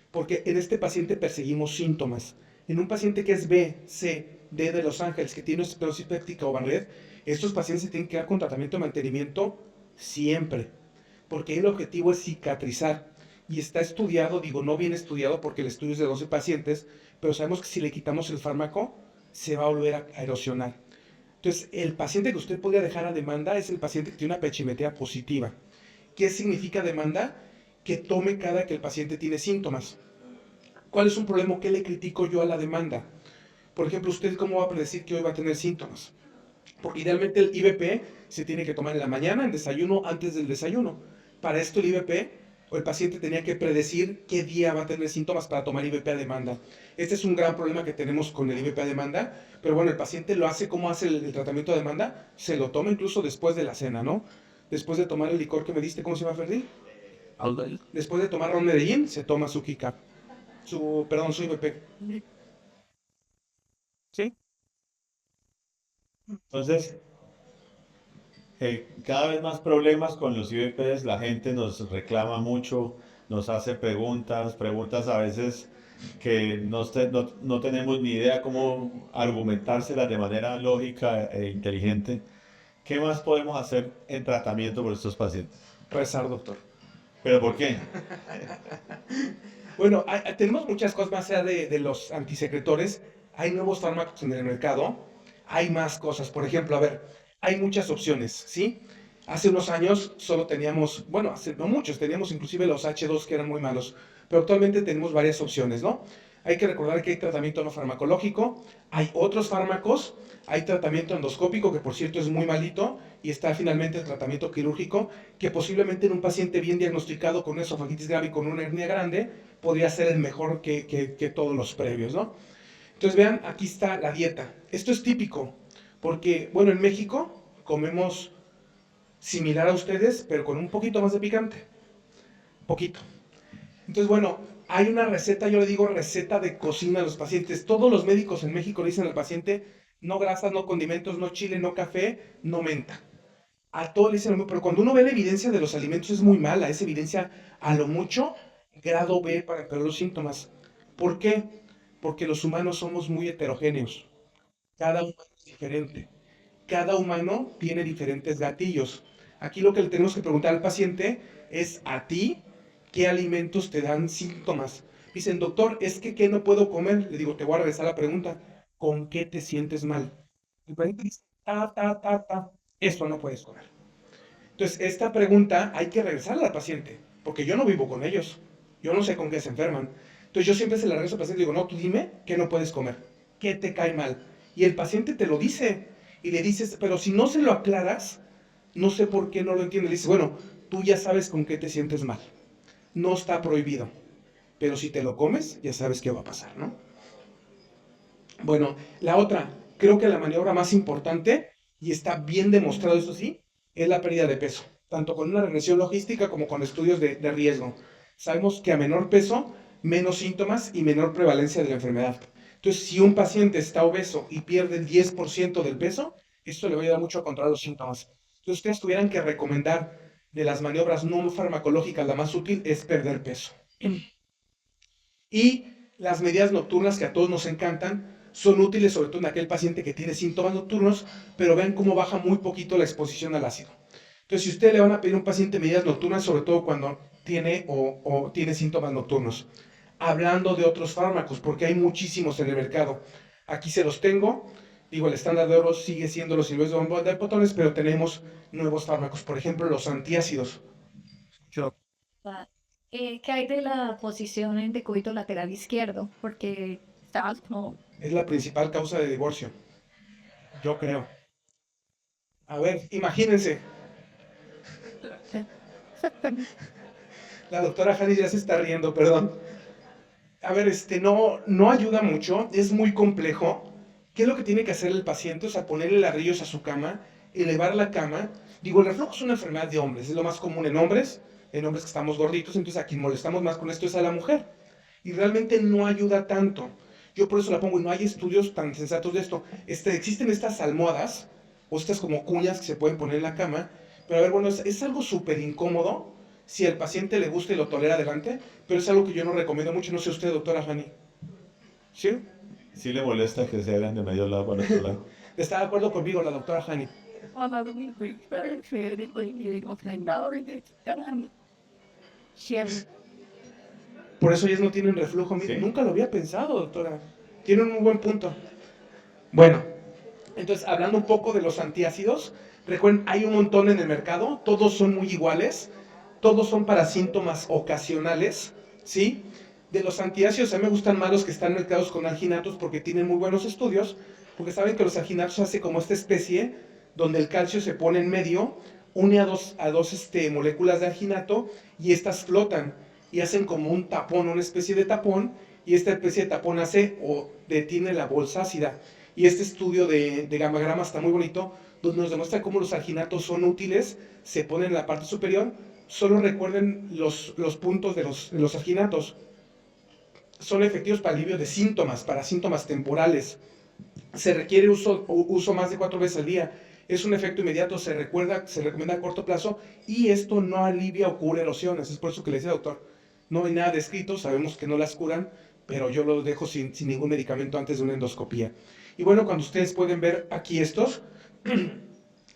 Porque en este paciente perseguimos síntomas. En un paciente que es B, C, D de Los Ángeles, que tiene esclerosis péptica o Bardet, estos pacientes se tienen que dar con tratamiento de mantenimiento siempre. Porque el objetivo es cicatrizar. Y está estudiado, digo, no bien estudiado porque el estudio es de 12 pacientes, pero sabemos que si le quitamos el fármaco, se va a volver a erosionar. Entonces, el paciente que usted podría dejar a demanda es el paciente que tiene una pH-metría positiva. ¿Qué significa demanda? Que tome cada que el paciente tiene síntomas. ¿Cuál es un problema que le critico yo a la demanda? Por ejemplo, ¿usted cómo va a predecir que hoy va a tener síntomas? Porque idealmente el IBP se tiene que tomar en la mañana, en desayuno, antes del desayuno. Para esto el IBP o el paciente tenía que predecir qué día va a tener síntomas para tomar IBP a demanda. Este es un gran problema que tenemos con el IBP a demanda, pero bueno, el paciente lo hace, ¿cómo hace el tratamiento a demanda? Se lo toma incluso después de la cena, ¿no? Después de tomar el licor que me diste, ¿cómo se llama, Ferdi? Después de tomar Ron Medellín, se toma su Kika. Su IBP. ¿Sí? Entonces, cada vez más problemas con los IBPs, la gente nos reclama mucho, nos hace preguntas a veces que no tenemos ni idea cómo argumentárselas de manera lógica e inteligente. ¿Qué más podemos hacer en tratamiento por estos pacientes? Rezar, doctor. ¿Pero por qué? Bueno, tenemos muchas cosas más allá de los antisecretores. Hay nuevos fármacos en el mercado. Hay más cosas. Por ejemplo, a ver, hay muchas opciones, ¿sí? Hace unos años solo teníamos, bueno, no muchos, teníamos inclusive los H2 que eran muy malos. Pero actualmente tenemos varias opciones, ¿no? Hay que recordar que hay tratamiento no farmacológico, hay otros fármacos, hay tratamiento endoscópico, que por cierto es muy malito, y está finalmente el tratamiento quirúrgico, que posiblemente en un paciente bien diagnosticado con una esofagitis grave y con una hernia grande, podría ser el mejor que todos los previos, ¿no? Entonces vean, aquí está la dieta. Esto es típico, porque, bueno, en México comemos similar a ustedes, pero con un poquito más de picante. Poquito. Entonces, bueno, hay una receta, yo le digo receta de cocina a los pacientes. Todos los médicos en México le dicen al paciente, no grasas, no condimentos, no chile, no café, no menta. A todos le dicen lo mismo, pero cuando uno ve la evidencia de los alimentos es muy mala, es evidencia a lo mucho grado B para empeorar los síntomas. ¿Por qué? Porque los humanos somos muy heterogéneos. Cada humano es diferente. Cada humano tiene diferentes gatillos. Aquí lo que le tenemos que preguntar al paciente es a ti, ¿qué alimentos te dan síntomas? Dicen, doctor, es que ¿qué no puedo comer? Le digo, te voy a regresar la pregunta. ¿Con qué te sientes mal? El paciente dice, esto no puedes comer. Entonces, esta pregunta hay que regresarla al paciente, porque yo no vivo con ellos. Yo no sé con qué se enferman. Entonces, yo siempre se la regreso al paciente y digo, no, tú dime qué no puedes comer. ¿Qué te cae mal? Y el paciente te lo dice. Y le dices, pero si no se lo aclaras, no sé por qué no lo entiende. Le dices, bueno, tú ya sabes con qué te sientes mal. No está prohibido. Pero si te lo comes, ya sabes qué va a pasar, ¿no? Bueno, la otra, creo que la maniobra más importante, y está bien demostrado eso sí, es la pérdida de peso, tanto con una regresión logística como con estudios de riesgo. Sabemos que a menor peso, menos síntomas y menor prevalencia de la enfermedad. Entonces, si un paciente está obeso y pierde el 10% del peso, esto le va a ayudar mucho a controlar los síntomas. Entonces, ustedes tuvieran que recomendar de las maniobras no farmacológicas, la más útil es perder peso. Y las medidas nocturnas que a todos nos encantan son útiles sobre todo en aquel paciente que tiene síntomas nocturnos, pero vean cómo baja muy poquito la exposición al ácido. Entonces, si ustedes le van a pedir a un paciente medidas nocturnas, sobre todo cuando tiene o tiene síntomas nocturnos. Hablando de otros fármacos, porque hay muchísimos en el mercado. Aquí se los tengo. Digo, el estándar de oro sigue siendo los silvestres de botones, pero tenemos nuevos fármacos. Por ejemplo, los antiácidos. ¿Qué hay de la posición en decúbito lateral izquierdo? Porque está como... Es la principal causa de divorcio. Yo creo. A ver, imagínense. La doctora Hani ya se está riendo, perdón. A ver, no ayuda mucho, es muy complejo. ¿Qué es lo que tiene que hacer el paciente? O sea, ponerle ladrillos a su cama, elevar la cama. Digo, el reflujo es una enfermedad de hombres, es lo más común en hombres que estamos gorditos, entonces a quien molestamos más con esto es a la mujer. Y realmente no ayuda tanto. Yo por eso la pongo, y no hay estudios tan sensatos de esto. Existen estas almohadas, o estas como cuñas que se pueden poner en la cama, pero a ver, bueno, es algo súper incómodo. Si al paciente le gusta y lo tolera, adelante, pero es algo que yo no recomiendo mucho. No sé usted, doctora Hani. ¿Sí? Sí le molesta que se hagan de medio lado para otro lado. ¿Está de acuerdo conmigo la doctora Hani? Por eso ellos no tienen reflujo. Mire, Sí. nunca lo había pensado, doctora. Tienen un buen punto. Bueno, entonces, hablando un poco de los antiácidos, recuerden, hay un montón en el mercado, todos son muy iguales, todos son para síntomas ocasionales, ¿sí? De los antiácidos, a mí me gustan más los que están mezclados con alginatos porque tienen muy buenos estudios, porque saben que los alginatos hace como esta especie donde el calcio se pone en medio, une a dos moléculas de alginato y estas flotan y hacen como un tapón, una especie de tapón, y esta especie de tapón hace o detiene la bolsa ácida. Y este estudio de gammagrama está muy bonito, donde nos demuestra cómo los alginatos son útiles, se ponen en la parte superior. Solo recuerden los puntos de los alginatos. Son efectivos para alivio de síntomas, para síntomas temporales. Se requiere uso más de 4 veces al día. Es un efecto inmediato, se recomienda a corto plazo, y esto no alivia o cura erosiones. Es por eso que le decía, doctor, no hay nada descrito, sabemos que no las curan, pero yo los dejo sin ningún medicamento antes de una endoscopía. Y bueno, cuando ustedes pueden ver aquí estos,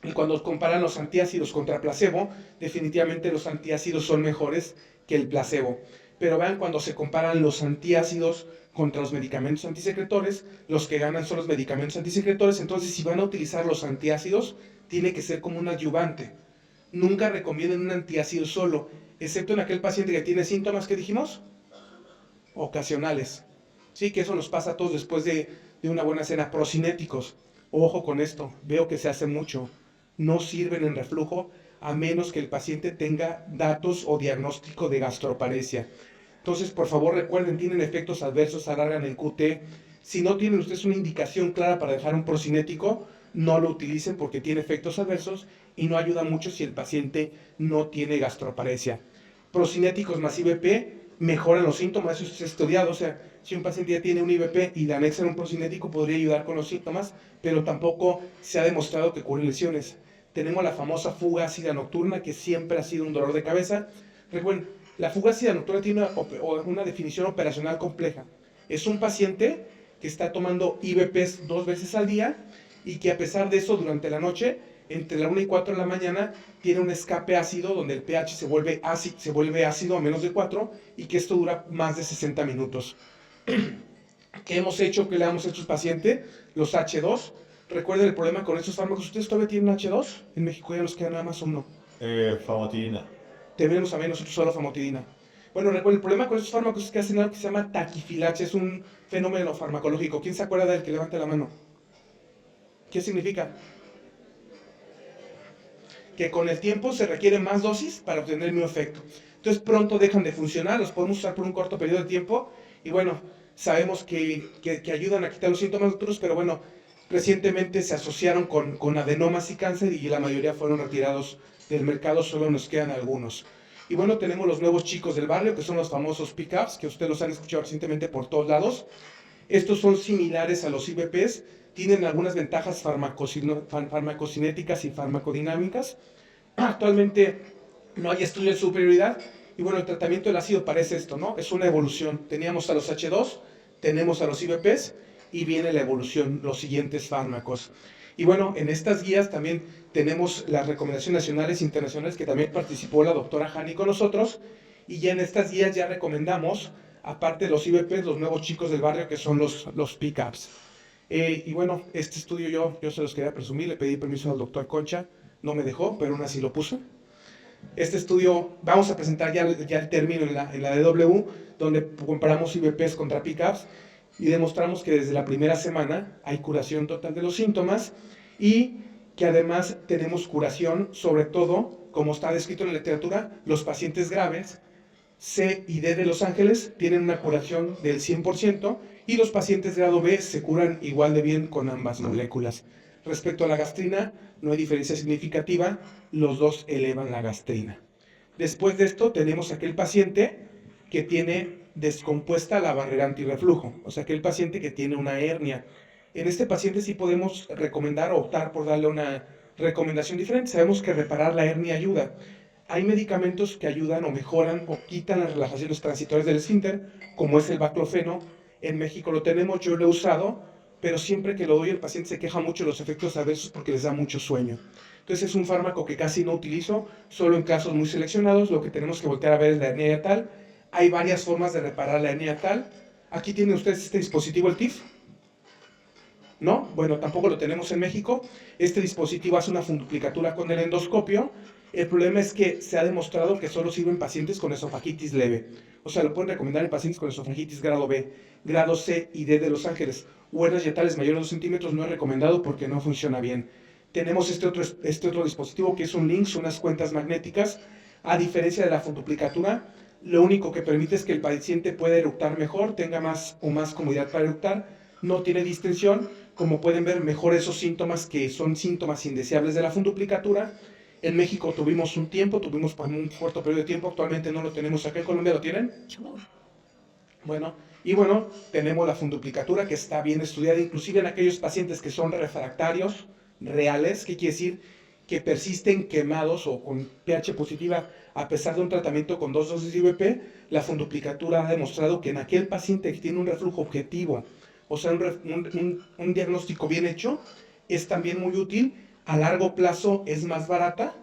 y cuando comparan los antiácidos contra placebo, definitivamente los antiácidos son mejores que el placebo. Pero vean, cuando se comparan los antiácidos contra los medicamentos antisecretores, los que ganan son los medicamentos antisecretores. Entonces, si van a utilizar los antiácidos, tiene que ser como un adyuvante. Nunca recomienden un antiácido solo, excepto en aquel paciente que tiene síntomas que dijimos, ocasionales. Sí, que eso nos pasa a todos después de una buena cena. Procinéticos, ojo con esto, veo que se hace mucho. No sirven en reflujo a menos que el paciente tenga datos o diagnóstico de gastroparesia. Entonces, por favor, recuerden, tienen efectos adversos, alargan el QT. Si no tienen ustedes una indicación clara para dejar un procinético, no lo utilicen porque tiene efectos adversos y no ayuda mucho si el paciente no tiene gastroparesia. Procinéticos más IVP mejoran los síntomas, eso es estudiado. O sea, si un paciente ya tiene un IVP y le anexan un procinético, podría ayudar con los síntomas, pero tampoco se ha demostrado que cure lesiones. Tenemos la famosa fuga ácida nocturna, que siempre ha sido un dolor de cabeza. Recuerden, la fuga ácida nocturna tiene una definición operacional compleja. Es un paciente que está tomando IVPs 2 veces al día y que a pesar de eso, durante la noche, entre la 1 y 4 de la mañana, tiene un escape ácido donde el pH se vuelve ácido a menos de 4 y que esto dura más de 60 minutos. ¿Qué hemos hecho? ¿Qué le damos a estos pacientes? Los H2. Recuerden el problema con estos fármacos. ¿Ustedes todavía tienen H2? En México ya nos queda nada más uno. Famotidina. Tenemos a menos nosotros solo famotidina. Bueno, recuerden, el problema con estos fármacos es que hacen algo que se llama taquifilaxia. Es un fenómeno farmacológico. ¿Quién se acuerda del que levante la mano? ¿Qué significa? Que con el tiempo se requiere más dosis para obtener el mismo efecto. Entonces pronto dejan de funcionar, los podemos usar por un corto periodo de tiempo y bueno, sabemos que ayudan a quitar los síntomas otros, pero bueno, recientemente se asociaron con adenomas y cáncer y la mayoría fueron retirados del mercado, solo nos quedan algunos. Y bueno, tenemos los nuevos chicos del barrio, que son los famosos pickups, que ustedes los han escuchado recientemente por todos lados. Estos son similares a los IVPs, tienen algunas ventajas farmacocinéticas y farmacodinámicas. Actualmente no hay estudio de superioridad, y bueno, el tratamiento del ácido parece esto, ¿no? Es una evolución. Teníamos a los H2, tenemos a los IVPs, y viene la evolución, los siguientes fármacos. Y bueno, en estas guías también tenemos las recomendaciones nacionales e internacionales, que también participó la doctora Hani con nosotros, y ya en estas guías ya recomendamos, aparte de los IVPs, los nuevos chicos del barrio, que son los pickups. Y bueno, este estudio yo se los quería presumir, le pedí permiso al doctor Concha, no me dejó, pero aún así lo puso. Este estudio, vamos a presentar ya el término en la DW, donde comparamos IVPs contra pickups y demostramos que desde la primera semana hay curación total de los síntomas y que además tenemos curación, sobre todo, como está descrito en la literatura, los pacientes graves, C y D de Los Ángeles, tienen una curación del 100% y los pacientes grado B se curan igual de bien con ambas moléculas. Respecto a la gastrina, no hay diferencia significativa, los dos elevan la gastrina. Después de esto tenemos aquel paciente que tiene descompuesta la barrera antirreflujo, o sea, aquel paciente que tiene una hernia. En este paciente sí podemos recomendar o optar por darle una recomendación diferente. Sabemos que reparar la hernia ayuda. Hay medicamentos que ayudan o mejoran o quitan las relajaciones transitorias del esfínter, como es el baclofeno. En México lo tenemos, yo lo he usado, pero siempre que lo doy el paciente se queja mucho de los efectos adversos porque les da mucho sueño. Entonces es un fármaco que casi no utilizo, solo en casos muy seleccionados. Lo que tenemos que voltear a ver es la hernia hiatal. Hay varias formas de reparar la hernia hiatal. Aquí tienen ustedes este dispositivo, el TIF. ¿No? Bueno, tampoco lo tenemos en México. Este dispositivo hace una funduplicatura con el endoscopio. El problema es que se ha demostrado que solo sirve en pacientes con esofagitis leve. O sea, lo pueden recomendar en pacientes con esofagitis grado B, grado C y D de Los Ángeles. Hernias hiatales mayores de 2 centímetros no es recomendado porque no funciona bien. Tenemos este otro dispositivo que es un LINX, unas cuentas magnéticas. A diferencia de la funduplicatura, lo único que permite es que el paciente pueda eructar mejor, tenga más comodidad para eructar, no tiene distensión. Como pueden ver, mejora esos síntomas que son síntomas indeseables de la funduplicatura. En México tuvimos un corto periodo de tiempo, actualmente no lo tenemos. Acá en Colombia, ¿lo tienen? Bueno, tenemos la funduplicatura que está bien estudiada, inclusive en aquellos pacientes que son refractarios reales, que quiere decir que persisten quemados o con pH positiva a pesar de un tratamiento con 2 dosis de IVP. La funduplicatura ha demostrado que en aquel paciente que tiene un reflujo objetivo, o sea, un diagnóstico bien hecho, es también muy útil. A largo plazo es más barata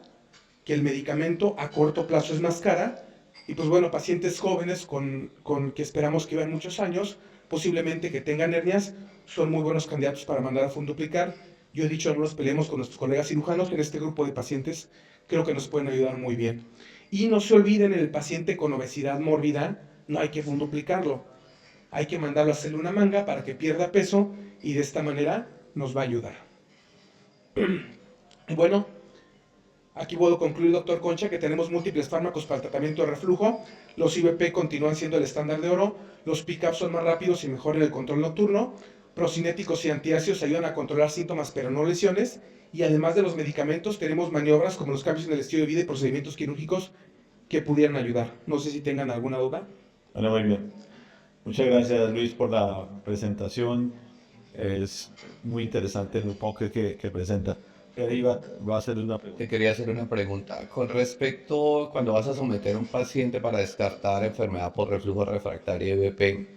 que el medicamento, a corto plazo es más cara. Y pues bueno, pacientes jóvenes con que esperamos que vivan muchos años, posiblemente que tengan hernias, son muy buenos candidatos para mandar a funduplicar. Yo he dicho, no nos peleemos con nuestros colegas cirujanos, en este grupo de pacientes creo que nos pueden ayudar muy bien. Y no se olviden, el paciente con obesidad mórbida no hay que funduplicarlo. Hay que mandarlo a hacerle una manga para que pierda peso y de esta manera nos va a ayudar. Bueno, aquí puedo concluir, doctor Concha, que tenemos múltiples fármacos para el tratamiento de reflujo. Los IVP continúan siendo el estándar de oro. Los pickups son más rápidos y mejoran el control nocturno. Procinéticos y antiácidos ayudan a controlar síntomas pero no lesiones. Y además de los medicamentos, tenemos maniobras como los cambios en el estilo de vida y procedimientos quirúrgicos que pudieran ayudar. No sé si tengan alguna duda. Bueno, muy bien. Muchas gracias, Luis, por la presentación. Es muy interesante el enfoque que presenta. Va a hacer una pregunta. Te quería hacer una pregunta. Con respecto, cuando vas a someter a un paciente para descartar enfermedad por reflujo refractario IVP,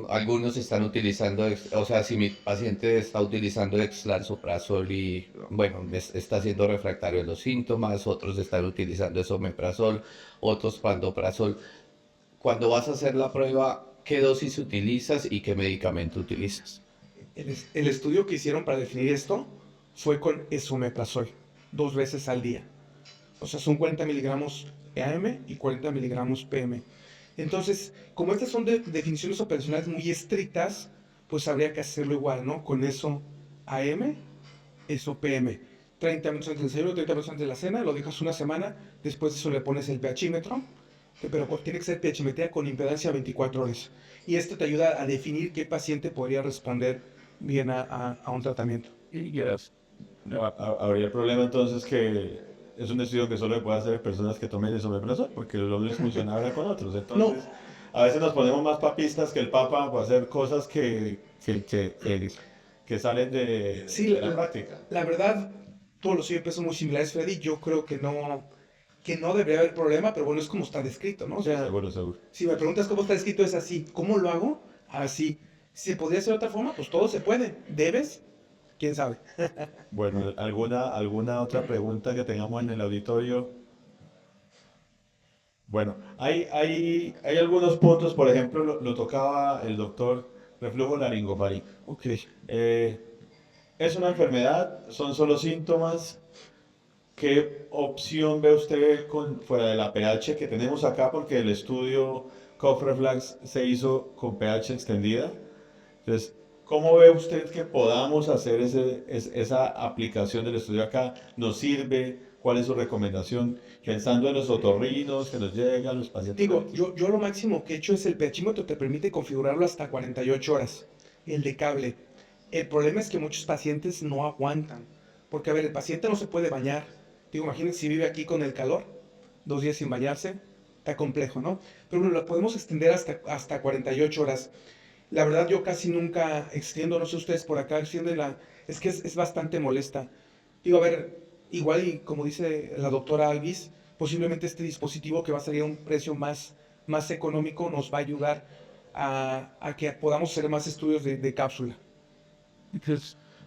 algunos están utilizando, o sea, si mi paciente está utilizando eslartoprazol y, bueno, está siendo refractario a los síntomas, otros están utilizando esomeprazol, otros pantoprazol. Cuando vas a hacer la prueba, ¿qué dosis utilizas y qué medicamento utilizas? El estudio que hicieron para definir esto fue con esomeprazol, 2 veces al día. O sea, son 40 miligramos AM y 40 miligramos PM. Entonces, como estas son definiciones operacionales muy estrictas, pues habría que hacerlo igual, ¿no? Con eso AM, eso PM. 30 minutos antes del desayuno, 30 minutos antes de la cena, lo dejas una semana, después de eso le pones el pHímetro pero tiene que ser pH-metría con impedancia 24 horas. Y esto te ayuda a definir qué paciente podría responder bien a un tratamiento. Habría el problema entonces que es un estudio que solo se puede hacer en personas que tomen esomeprazol, porque no les funciona con otros. Entonces, a veces nos ponemos más papistas que el Papa para hacer cosas que salen Sí, de la práctica. La verdad, todos los IVP son muy similares, Freddy. Yo creo que no debería haber problema, pero bueno, es como está descrito, ¿no? O sea, Seguro, seguro. si me preguntas cómo está escrito, es así. ¿Cómo lo hago? Así. Si podría ser de otra forma, pues todo se puede. ¿Debes? ¿Quién sabe? Bueno, ¿alguna otra pregunta que tengamos en el auditorio? Bueno, hay algunos puntos, por ejemplo, lo tocaba el doctor, reflujo laringofaríngeo. Ok. Es una enfermedad, son solo síntomas. ¿Qué opción ve usted fuera de la pH que tenemos acá? Porque el estudio Cough Reflex se hizo con pH extendida. Entonces, ¿cómo ve usted que podamos hacer esa aplicación del estudio acá? ¿Nos sirve? ¿Cuál es su recomendación? Pensando en los otorrinos que nos llegan, los pacientes. Digo, yo lo máximo que he hecho es el pHímetro, te permite configurarlo hasta 48 horas, el de cable. El problema es que muchos pacientes no aguantan, porque a ver, el paciente no se puede bañar. Digo, imagínense si vive aquí con el calor, 2 días sin bañarse, está complejo, ¿no? Pero bueno, lo podemos extender hasta 48 horas. La verdad yo casi nunca extiendo, no sé ustedes por acá, es que es bastante molesta. Digo, a ver, igual y como dice la doctora Alvis, posiblemente este dispositivo que va a salir a un precio más económico nos va a ayudar a que podamos hacer más estudios de cápsula.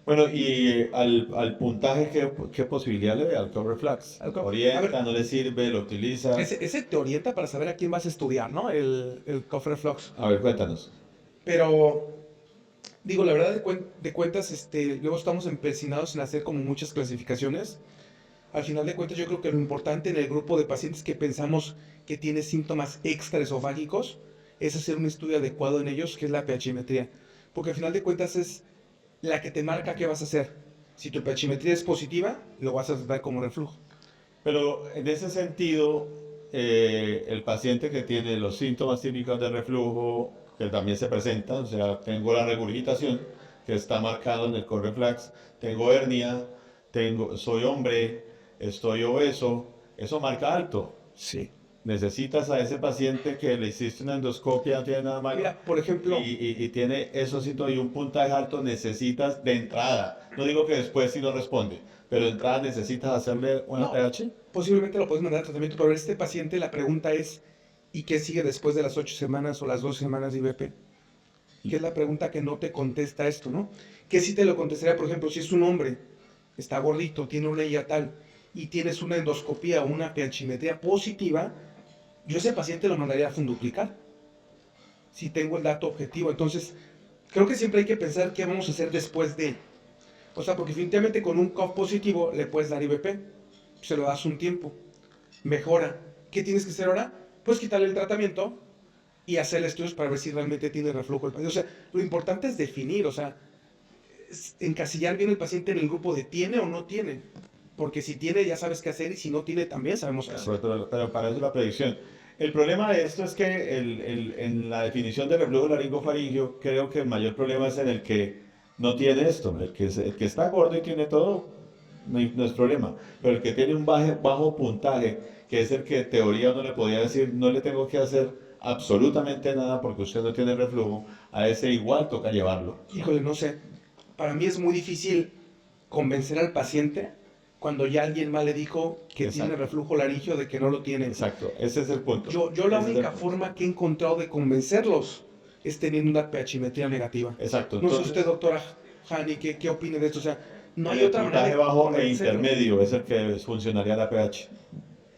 Bueno, y al puntaje, ¿qué posibilidad le ve al Cough Reflex? Al Cough- a ¿Orienta, ver. no le sirve, lo utiliza? Ese te orienta para saber a quién vas a estudiar, ¿no? El Cough Reflex. A ver, cuéntanos. Pero, digo, la verdad de cuentas, luego estamos empecinados en hacer como muchas clasificaciones. Al final de cuentas, yo creo que lo importante en el grupo de pacientes que pensamos que tiene síntomas extraesofágicos es hacer un estudio adecuado en ellos, que es la pHimetría. Porque al final de cuentas es la que te marca qué vas a hacer. Si tu pHimetría es positiva, lo vas a tratar como reflujo. Pero en ese sentido, el paciente que tiene los síntomas típicos de reflujo, que también se presentan, o sea, tengo la regurgitación, que está marcado en el Cough Reflex, tengo hernia, soy hombre, estoy obeso, eso marca alto. Sí. Necesitas a ese paciente que le hiciste una endoscopia, no tiene nada malo, Mira, por ejemplo, y tiene esos síntomas y un puntaje alto, necesitas de entrada, no digo que después si no responde, pero de entrada necesitas hacerle una No. pH. posiblemente lo puedes mandar a tratamiento, pero este paciente la pregunta es, ¿y qué sigue después de las 8 semanas o las 12 semanas de IVP? Que es la pregunta que no te contesta esto, ¿no? Que si te lo contestaría, por ejemplo, si es un hombre, está gordito, tiene una hernia tal, y tienes una endoscopía o una pHimetría positiva, yo ese paciente lo mandaría a funduplicar, si tengo el dato objetivo. Entonces, creo que siempre hay que pensar qué vamos a hacer después de. O sea, porque definitivamente con un cough positivo le puedes dar IVP, se lo das un tiempo, mejora. ¿Qué tienes que hacer ahora? Pues quitarle el tratamiento y hacer estudios para ver si realmente tiene reflujo el paciente. O sea, lo importante es definir, o sea, encasillar bien el paciente en el grupo de tiene o no tiene. Porque si tiene ya sabes qué hacer y si no tiene también sabemos qué hacer. Pero para eso la predicción. El problema de esto es que en la definición de reflujo laringofaríngeo, creo que el mayor problema es en el que no tiene esto. El que está gordo y tiene todo, no es problema. Pero el que tiene un bajo puntaje, que es el que en teoría uno le podría decir, no le tengo que hacer absolutamente nada porque usted no tiene reflujo, a ese igual toca llevarlo. Híjole, no sé. Para mí es muy difícil convencer al paciente cuando ya alguien más le dijo que Exacto. tiene reflujo laríngeo de que no lo tiene. Exacto, ese es el punto. Yo la Ese es única el- forma que he encontrado de convencerlos es teniendo una pHimetría negativa. Exacto. No sé Entonces, usted, doctora Hani, ¿qué opina de esto? O sea, no hay el otra manera puntaje de bajo e convencerlos. intermedio es el que funcionaría la pH.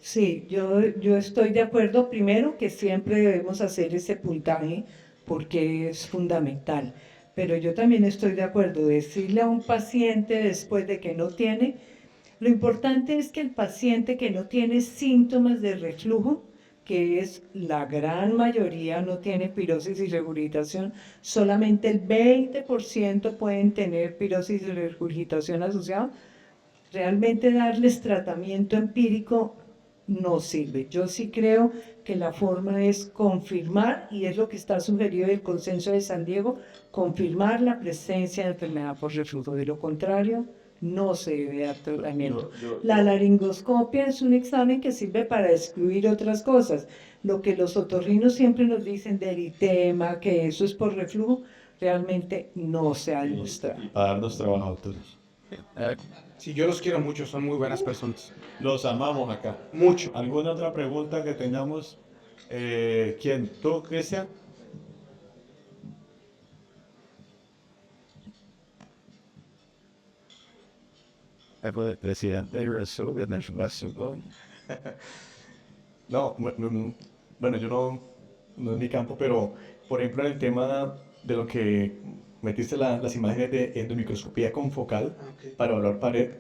Sí, yo estoy de acuerdo primero que siempre debemos hacer ese puntaje porque es fundamental, pero yo también estoy de acuerdo decirle a un paciente después de que no tiene, lo importante es que el paciente que no tiene síntomas de reflujo, que es la gran mayoría no tiene pirosis y regurgitación, solamente el 20% pueden tener pirosis y regurgitación asociada, realmente darles tratamiento empírico no sirve. Yo sí creo que la forma es confirmar, y es lo que está sugerido en el Consenso de San Diego, confirmar la presencia de enfermedad por reflujo. De lo contrario, no se debe dar tratamiento. La laringoscopia es un examen que sirve para excluir otras cosas. Lo que los otorrinos siempre nos dicen de eritema, que eso es por reflujo, realmente no se ha demostrado. Y para darnos trabajo, doctor. Sí, yo los quiero mucho, son muy buenas personas. Los amamos acá. Mucho. ¿Alguna otra pregunta que tengamos? ¿Quién? ¿Tú, Cristian? Presidente. No, bueno, yo no es mi campo, pero por ejemplo en el tema de lo que metiste las imágenes de endomicroscopía confocal para evaluar pared,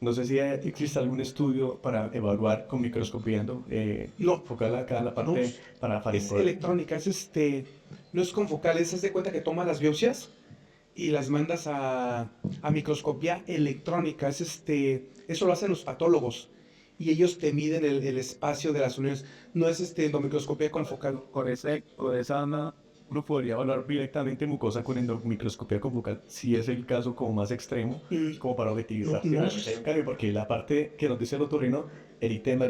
no sé si existe algún estudio para evaluar con microscopía focal acá en la parte No, para pared. es electrónica, no es confocal, haz de cuenta que tomas las biopsias y las mandas a microscopía electrónica, eso lo hacen los patólogos y ellos te miden el espacio de las uniones, no es endomicroscopía confocal. Con esa uno podría evaluar directamente mucosa con endomicroscopía confocal, si es el caso como más extremo, como para objetivizar. Porque la parte que nos dice el otorrino, eritema,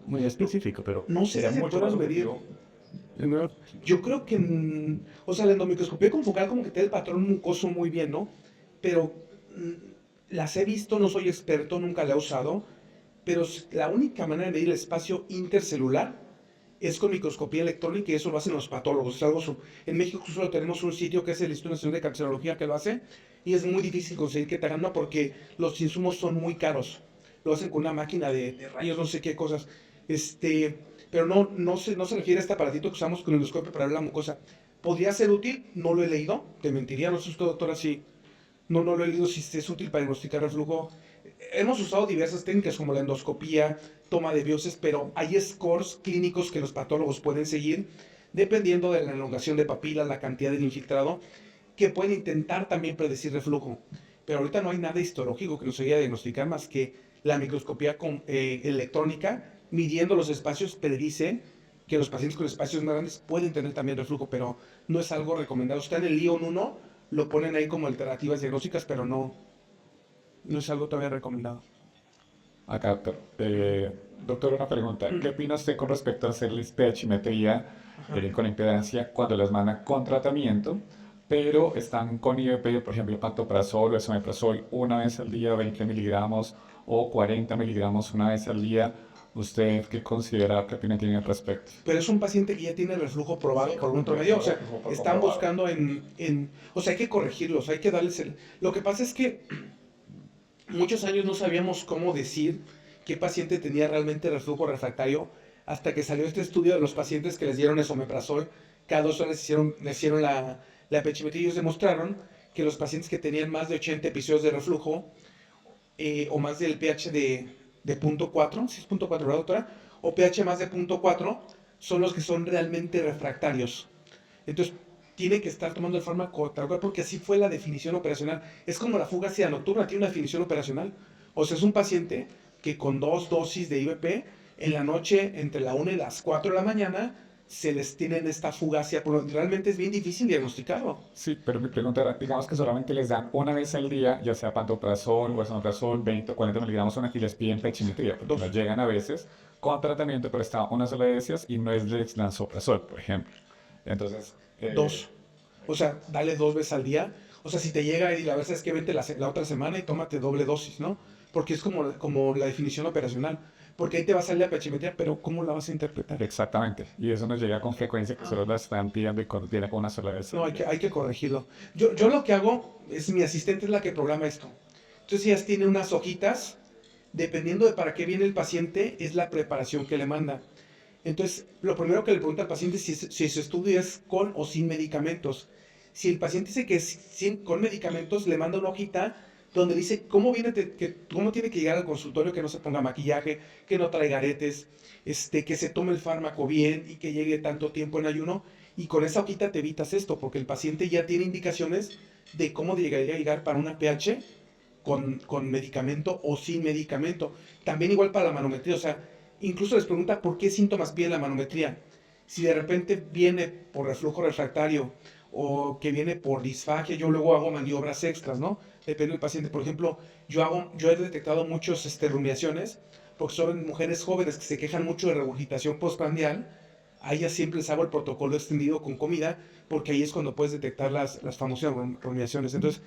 muy específico, pero No sé sería si se mucho puede más medir. objetivo. Yo creo que, o sea, la endomicroscopía confocal como que te da el patrón mucoso muy bien, ¿no? Pero las he visto, no soy experto, nunca la he usado, pero la única manera de medir el espacio intercelular es con microscopía electrónica y eso lo hacen los patólogos. Es algo en México solo tenemos un sitio que es el Instituto Nacional de Cancerología que lo hace y es muy difícil conseguir que te hagan una porque los insumos son muy caros. Lo hacen con una máquina de rayos, no sé qué cosas. Pero no se refiere a este aparatito que usamos con el endoscopio para ver la mucosa. ¿Podría ser útil? No lo he leído. Te mentiría, no sé usted, doctora, si no lo he leído si es útil para diagnosticar reflujo. Hemos usado diversas técnicas como la endoscopía, toma de biopsias, pero hay scores clínicos que los patólogos pueden seguir dependiendo de la elongación de papilas, la cantidad del infiltrado, que pueden intentar también predecir reflujo. Pero ahorita no hay nada histológico que nos ayude a diagnosticar más que la microscopía electrónica, midiendo los espacios, predice que los pacientes con espacios más grandes pueden tener también reflujo, pero no es algo recomendado. Está en el Lyon 1, lo ponen ahí como alternativas diagnósticas, pero no es algo todavía recomendado. Acá, doctor. Doctor, una pregunta. ¿Qué opina usted con respecto a hacerles pHmetría con impedancia cuando las mandan con tratamiento, pero están con IVP, por ejemplo, pantoprazol o esomeprazol una vez al día, 20 miligramos o 40 miligramos una vez al día? ¿Usted qué considera, qué opinión tiene al respecto? Pero es un paciente que ya tiene reflujo probado por un otro medio, o sea, están buscando o sea, hay que corregirlos, hay que darles Lo que pasa es que muchos años no sabíamos cómo decir qué paciente tenía realmente reflujo refractario hasta que salió este estudio de los pacientes que les dieron esomeprazol, cada 2 horas le hicieron la pHmetría y ellos demostraron que los pacientes que tenían más de 80 episodios de reflujo o más del pH de 0.4, si es 0.4, ¿verdad, doctora? O pH más de 0.4 son los que son realmente refractarios. Entonces, tiene que estar tomando el fármaco tal cual porque así fue la definición operacional. Es como la fuga ácida nocturna, tiene una definición operacional. O sea, es un paciente que con 2 dosis de IVP, en la noche, entre la 1 y las 4 de la mañana, se les tiene esta fuga ácida, porque realmente es bien difícil diagnosticarlo. Sí, pero mi pregunta era, digamos que solamente les dan una vez al día, ya sea pantoprazol o esomeprazol, 20 o 40 miligramos, y les piden pHmetría, porque nos llegan a veces con tratamiento, pero está una sola de esas y no es dexlansoprazol, por ejemplo. Entonces... 2. O sea, dale 2 veces al día. O sea, si te llega y la verdad es que vete la otra semana y tómate doble dosis, ¿no? Porque es como la definición operacional. Porque ahí te va a salir la pHmetría, pero ¿cómo la vas a interpretar? Exactamente. Y eso nos llega con frecuencia, que solo la están pidiendo y viene con una sola vez. No, hay que corregirlo. Yo lo que hago es, mi asistente es la que programa esto. Entonces ellas tienen unas hojitas, dependiendo de para qué viene el paciente, es la preparación que le manda. Entonces, lo primero que le pregunta al paciente es si su estudio es con o sin medicamentos. Si el paciente dice que es con medicamentos, le manda una hojita donde dice cómo tiene que llegar al consultorio, que no se ponga maquillaje, que no traiga aretes, que se tome el fármaco bien y que llegue tanto tiempo en ayuno. Y con esa hojita te evitas esto, porque el paciente ya tiene indicaciones de cómo llegaría a llegar para una pH con medicamento o sin medicamento. También igual para la manometría, o sea, Incluso les pregunta por qué síntomas pide la manometría. Si de repente viene por reflujo refractario o que viene por disfagia, yo luego hago maniobras extras, ¿no? Depende del paciente. Por ejemplo, yo he detectado muchos rumiaciones porque son mujeres jóvenes que se quejan mucho de regurgitación postprandial. A ellas siempre les hago el protocolo extendido con comida porque ahí es cuando puedes detectar las famosas rumiaciones. Entonces,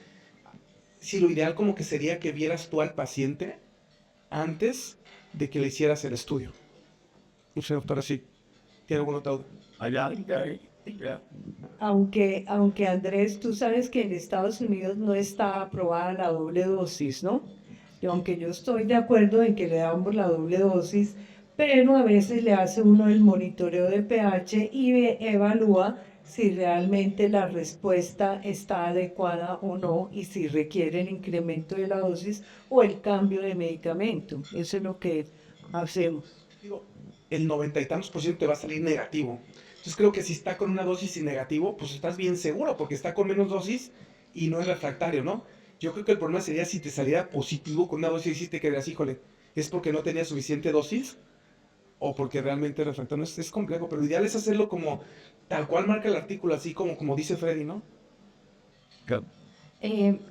sí, lo ideal como que sería que vieras tú al paciente antes de que le hicieras el estudio. No sé, doctora, sí. ¿Tiene alguna duda? Aunque Andrés, tú sabes que en Estados Unidos no está aprobada la doble dosis, ¿no? Y aunque yo estoy de acuerdo en que le damos la doble dosis, pero a veces le hace uno el monitoreo de pH y evalúa si realmente la respuesta está adecuada o no y si requiere el incremento de la dosis o el cambio de medicamento. Eso es lo que hacemos. Digo, el 90 y tantos % te va a salir negativo. Entonces creo que si está con una dosis y negativo, pues estás bien seguro porque está con menos dosis y no es refractario, ¿no? Yo creo que el problema sería si te saliera positivo con una dosis y te quedas, híjole, ¿es porque no tenía suficiente dosis? O porque realmente refractario. Es complejo, pero lo ideal es hacerlo como tal cual marca el artículo, así como dice Freddy, ¿no?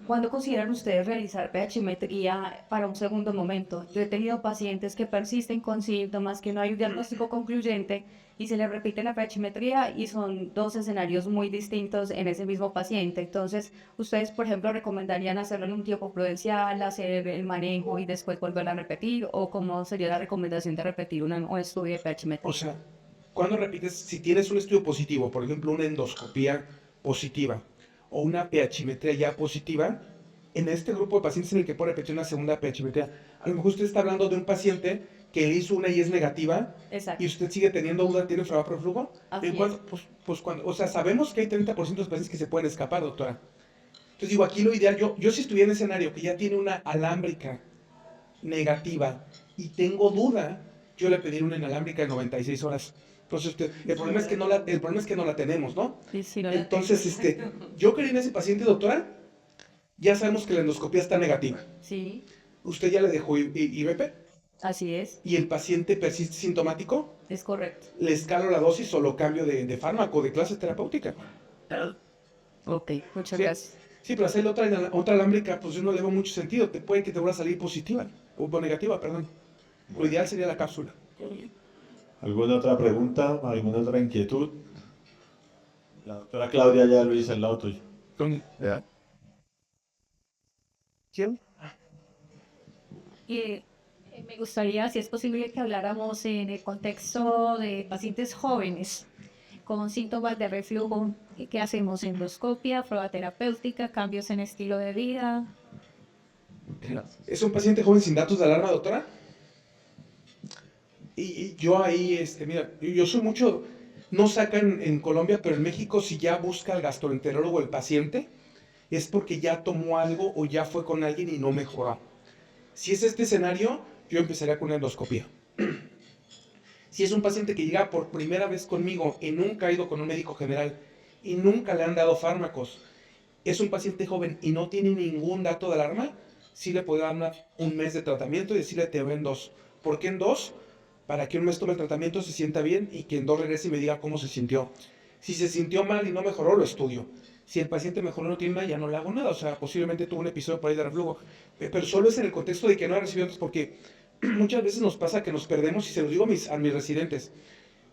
¿Cuándo consideran ustedes realizar pHmetría para un segundo momento? Yo he tenido pacientes que persisten con síntomas, que no hay un diagnóstico concluyente y se les repite la pHmetría y son dos escenarios muy distintos en ese mismo paciente. Entonces, ustedes, por ejemplo, recomendarían hacerlo en un tiempo prudencial, hacer el manejo y después volver a repetir, o cómo sería la recomendación de repetir un estudio de pHmetría. O sea, ¿cuándo repites? Si tienes un estudio positivo, por ejemplo, una endoscopía positiva, o una pHmetría ya positiva, en este grupo de pacientes en el que puede repetir una segunda pHmetría, a lo mejor usted está hablando de un paciente que le hizo una y es negativa, Exacto. y usted sigue teniendo duda, tiene enfermedad por reflujo. Así O sea, sabemos que hay 30% de pacientes que se pueden escapar, doctora. Entonces digo, aquí lo ideal, yo si estuviera en el escenario que ya tiene una alámbrica negativa y tengo duda, yo le pediría una inalámbrica de 96 horas. Entonces, el problema es que no la tenemos, ¿no? Sí, sí, no. Entonces, yo quería en ese paciente, doctora, ya sabemos que la endoscopía está negativa. Sí, Usted ya le dejó IBP así es, y el paciente persiste sintomático, es correcto. le escalo la dosis o lo cambio de fármaco, de clase terapéutica. Ok, muchas Sí. gracias. Sí, pero hacerle otra alámbrica, pues yo no le veo mucho sentido. Puede que te vuelva a salir positiva, o negativa, perdón. Lo ideal sería la cápsula. ¿Alguna otra pregunta? ¿Alguna otra inquietud? La doctora Claudia ya lo hizo al lado tuyo. ¿Quién? Y me gustaría, si es posible, que habláramos en el contexto de pacientes jóvenes con síntomas de reflujo. ¿Qué hacemos? Endoscopia, prueba terapéutica, cambios en estilo de vida. ¿Es un paciente joven sin datos de alarma, doctora? Y yo ahí, mira, yo soy mucho, no sacan en Colombia, pero en México si ya busca al gastroenterólogo el paciente, es porque ya tomó algo o ya fue con alguien y no mejoró. Si es este escenario, yo empezaría con una endoscopia. Si es un paciente que llega por primera vez conmigo y nunca ha ido con un médico general y nunca le han dado fármacos, es un paciente joven y no tiene ningún dato de alarma, sí le puedo dar un mes de tratamiento y decirle te veo en 2. ¿Por qué en 2? Para que un mes tome el tratamiento, se sienta bien y que en 2 regrese y me diga cómo se sintió. Si se sintió mal y no mejoró, lo estudio. Si el paciente mejoró y no tiene nada, ya no le hago nada. O sea, posiblemente tuvo un episodio por ahí de reflujo. Pero solo es en el contexto de que no ha recibido antes, porque muchas veces nos pasa que nos perdemos, y se los digo a mis residentes,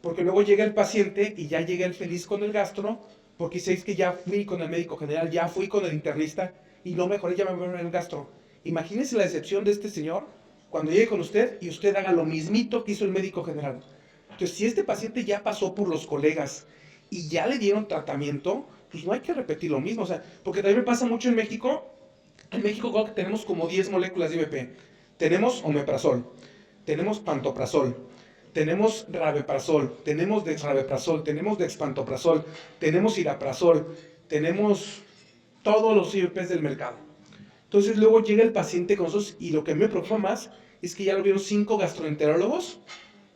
porque luego llega el paciente y ya llega el feliz con el gastro, porque dice, es que ya fui con el médico general, ya fui con el internista y no mejoré, ya me voy el gastro. Imagínense la decepción de este señor cuando llegue con usted y usted haga lo mismito que hizo el médico general. Entonces, si este paciente ya pasó por los colegas y ya le dieron tratamiento, pues no hay que repetir lo mismo. O sea, porque también me pasa mucho en México. En México creo que tenemos como 10 moléculas de IBP. Tenemos omeprazol, tenemos pantoprazol, tenemos rabeprazol, tenemos dexrabeprazol, tenemos dexpantoprazol, tenemos iraprazol, tenemos todos los IBPs del mercado. Entonces luego llega el paciente con nosotros y lo que me preocupa más es que ya lo vieron 5 gastroenterólogos,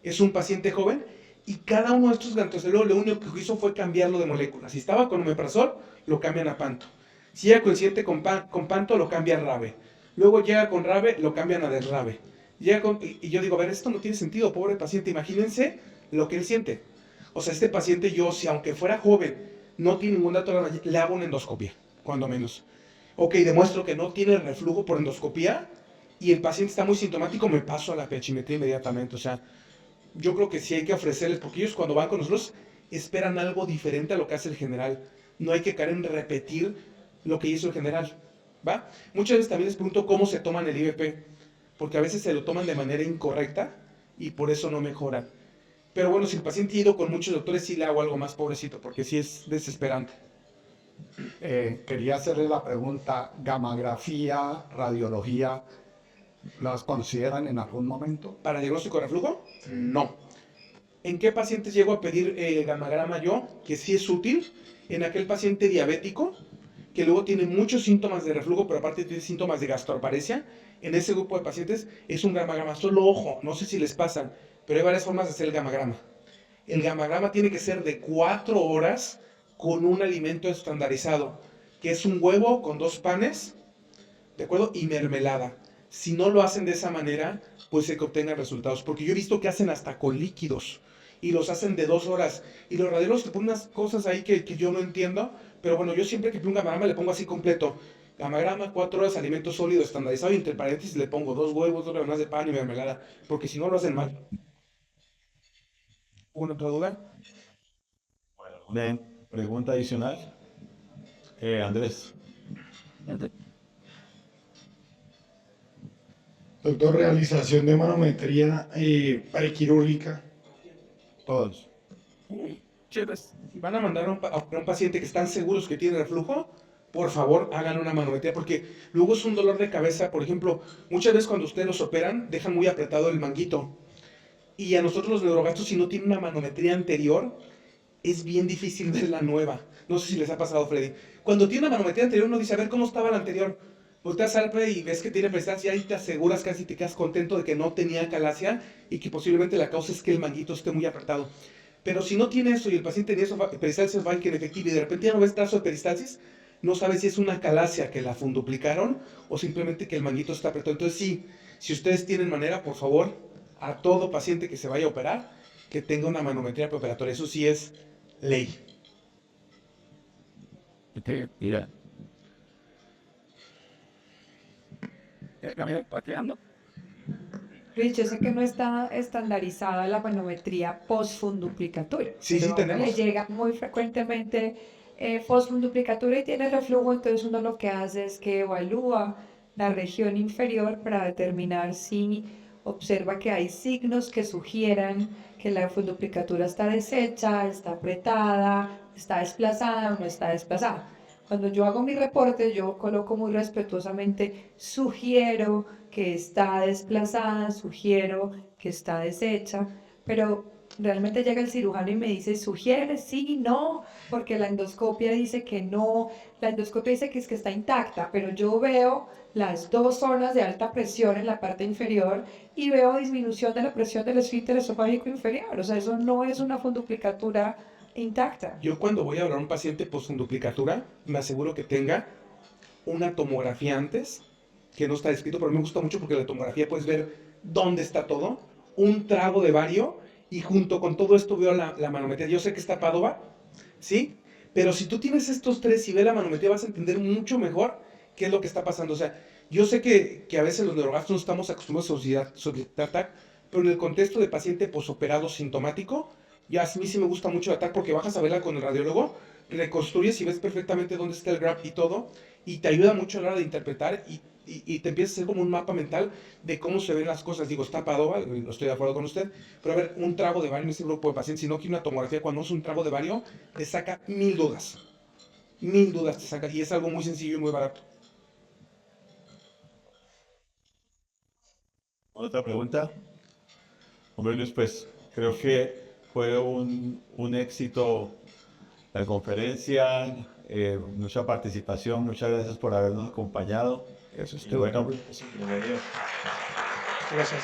es un paciente joven y cada uno de estos gastroenterólogos lo único que hizo fue cambiarlo de molécula. Si estaba con omeprazol, lo cambian a panto. Si era coincidente con panto, lo cambian a rabe. Luego llega con rabe, lo cambian a desrabe. Y yo digo, a ver, esto no tiene sentido, pobre paciente, imagínense lo que él siente. O sea, este paciente yo, si aunque fuera joven, no tiene ningún dato, le hago una endoscopia, cuando menos. Ok, demuestro que no tiene reflujo por endoscopia y el paciente está muy sintomático, me paso a la pH-metría inmediatamente. O sea, yo creo que sí hay que ofrecerles, porque ellos cuando van con nosotros esperan algo diferente a lo que hace el general. No hay que caer en repetir lo que hizo el general, ¿va? Muchas veces también les pregunto cómo se toman el IVP, porque a veces se lo toman de manera incorrecta y por eso no mejoran. Pero bueno, si el paciente ha ido con muchos doctores, sí le hago algo más, pobrecito, porque sí es desesperante. Quería hacerle la pregunta, gamografía, radiología, ¿las consideran en algún momento? ¿Para diagnóstico de reflujo? No. ¿En qué pacientes llego a pedir gammagrama yo? Que sí es útil. En aquel paciente diabético, que luego tiene muchos síntomas de reflujo, pero aparte tiene síntomas de gastroparesia. En ese grupo de pacientes es un gammagrama. Solo ojo, no sé si les pasan, pero hay varias formas de hacer el gammagrama. El gammagrama tiene que ser de 4 horas con un alimento estandarizado, que es un huevo con 2 panes, ¿de acuerdo? Y mermelada. Si no lo hacen de esa manera, pues se que obtengan resultados. Porque yo he visto que hacen hasta con líquidos y los hacen de 2 horas. Y los radiólogos te ponen unas cosas ahí que yo no entiendo, pero bueno, yo siempre que pido un gammagrama le pongo así completo. Gammagrama, 4 horas, alimento sólido estandarizado y entre paréntesis le pongo 2 huevos, 2 rebanadas de pan y mermelada, porque si no lo hacen mal. ¿Una otra duda? Bien, pregunta adicional. Andrés. Doctor, realización de manometría prequirúrgica. Todos. Si van a mandar a un paciente que están seguros que tiene reflujo, por favor hagan una manometría, porque luego es un dolor de cabeza. Por ejemplo, muchas veces cuando ustedes los operan, dejan muy apretado el manguito. Y a nosotros los neurogastos, si no tienen una manometría anterior, es bien difícil ver la nueva. No sé si les ha pasado, Freddy. Cuando tiene una manometría anterior, uno dice, a ver, ¿cómo estaba la anterior? Volteas al pre y ves que tiene peristalsis y te aseguras, casi te quedas contento de que no tenía calasia y que posiblemente la causa es que el manguito esté muy apretado. Pero si no tiene eso y el paciente tiene eso, peristalsis va inefectiva y de repente ya no ves trazo de peristalsis, no sabes si es una calasia que la funduplicaron o simplemente que el manguito está apretado. Entonces sí, si ustedes tienen manera, por favor, a todo paciente que se vaya a operar, que tenga una manometría preoperatoria. Eso sí es ley. Mira. Luis, yo sé que no está estandarizada la manometría post-funduplicatoria. Sí, sí tenemos. Le llega muy frecuentemente post-funduplicatoria y tiene reflujo, entonces uno lo que hace es que evalúa la región inferior para determinar si observa que hay signos que sugieran que la funduplicatura está deshecha, está apretada, está desplazada o no está desplazada. Cuando yo hago mi reporte, yo coloco muy respetuosamente, sugiero que está desplazada, sugiero que está deshecha, pero realmente llega el cirujano y me dice, sugiere, sí, no, porque la endoscopia dice que no, la endoscopia dice que es que está intacta, pero yo veo las 2 zonas de alta presión en la parte inferior y veo disminución de la presión del esfínter esofágico inferior, o sea, eso no es una funduplicatura intacta. Yo cuando voy a hablar a un paciente post-funduplicatura, me aseguro que tenga una tomografía antes, que no está escrito, pero me gusta mucho porque en la tomografía puedes ver dónde está todo, un trago de bario, y junto con todo esto veo la manometría. Yo sé que está Padova, ¿sí? Pero si tú tienes estos 3 y ves la manometría, vas a entender mucho mejor qué es lo que está pasando. O sea, yo sé que a veces los neurogastos no estamos acostumbrados a solicitar TAC, pero en el contexto de paciente posoperado sintomático, ya a mí sí me gusta mucho la TAC porque bajas a verla con el radiólogo, reconstruyes y ves perfectamente dónde está el graph y todo, y te ayuda mucho a la hora de interpretar y te empieza a hacer como un mapa mental de cómo se ven las cosas. Digo, está Padova, no estoy de acuerdo con usted, pero a ver, un trago de bario en este grupo de pacientes, si no quiere una tomografía, cuando es un trago de bario, te saca 1000 dudas. 1000 dudas te saca, y es algo muy sencillo y muy barato. ¿Otra pregunta? Hombre Luis, pues creo que fue un éxito la conferencia, mucha participación, muchas gracias por habernos acompañado. Eso es Y todo. bueno, bienvenido. Gracias.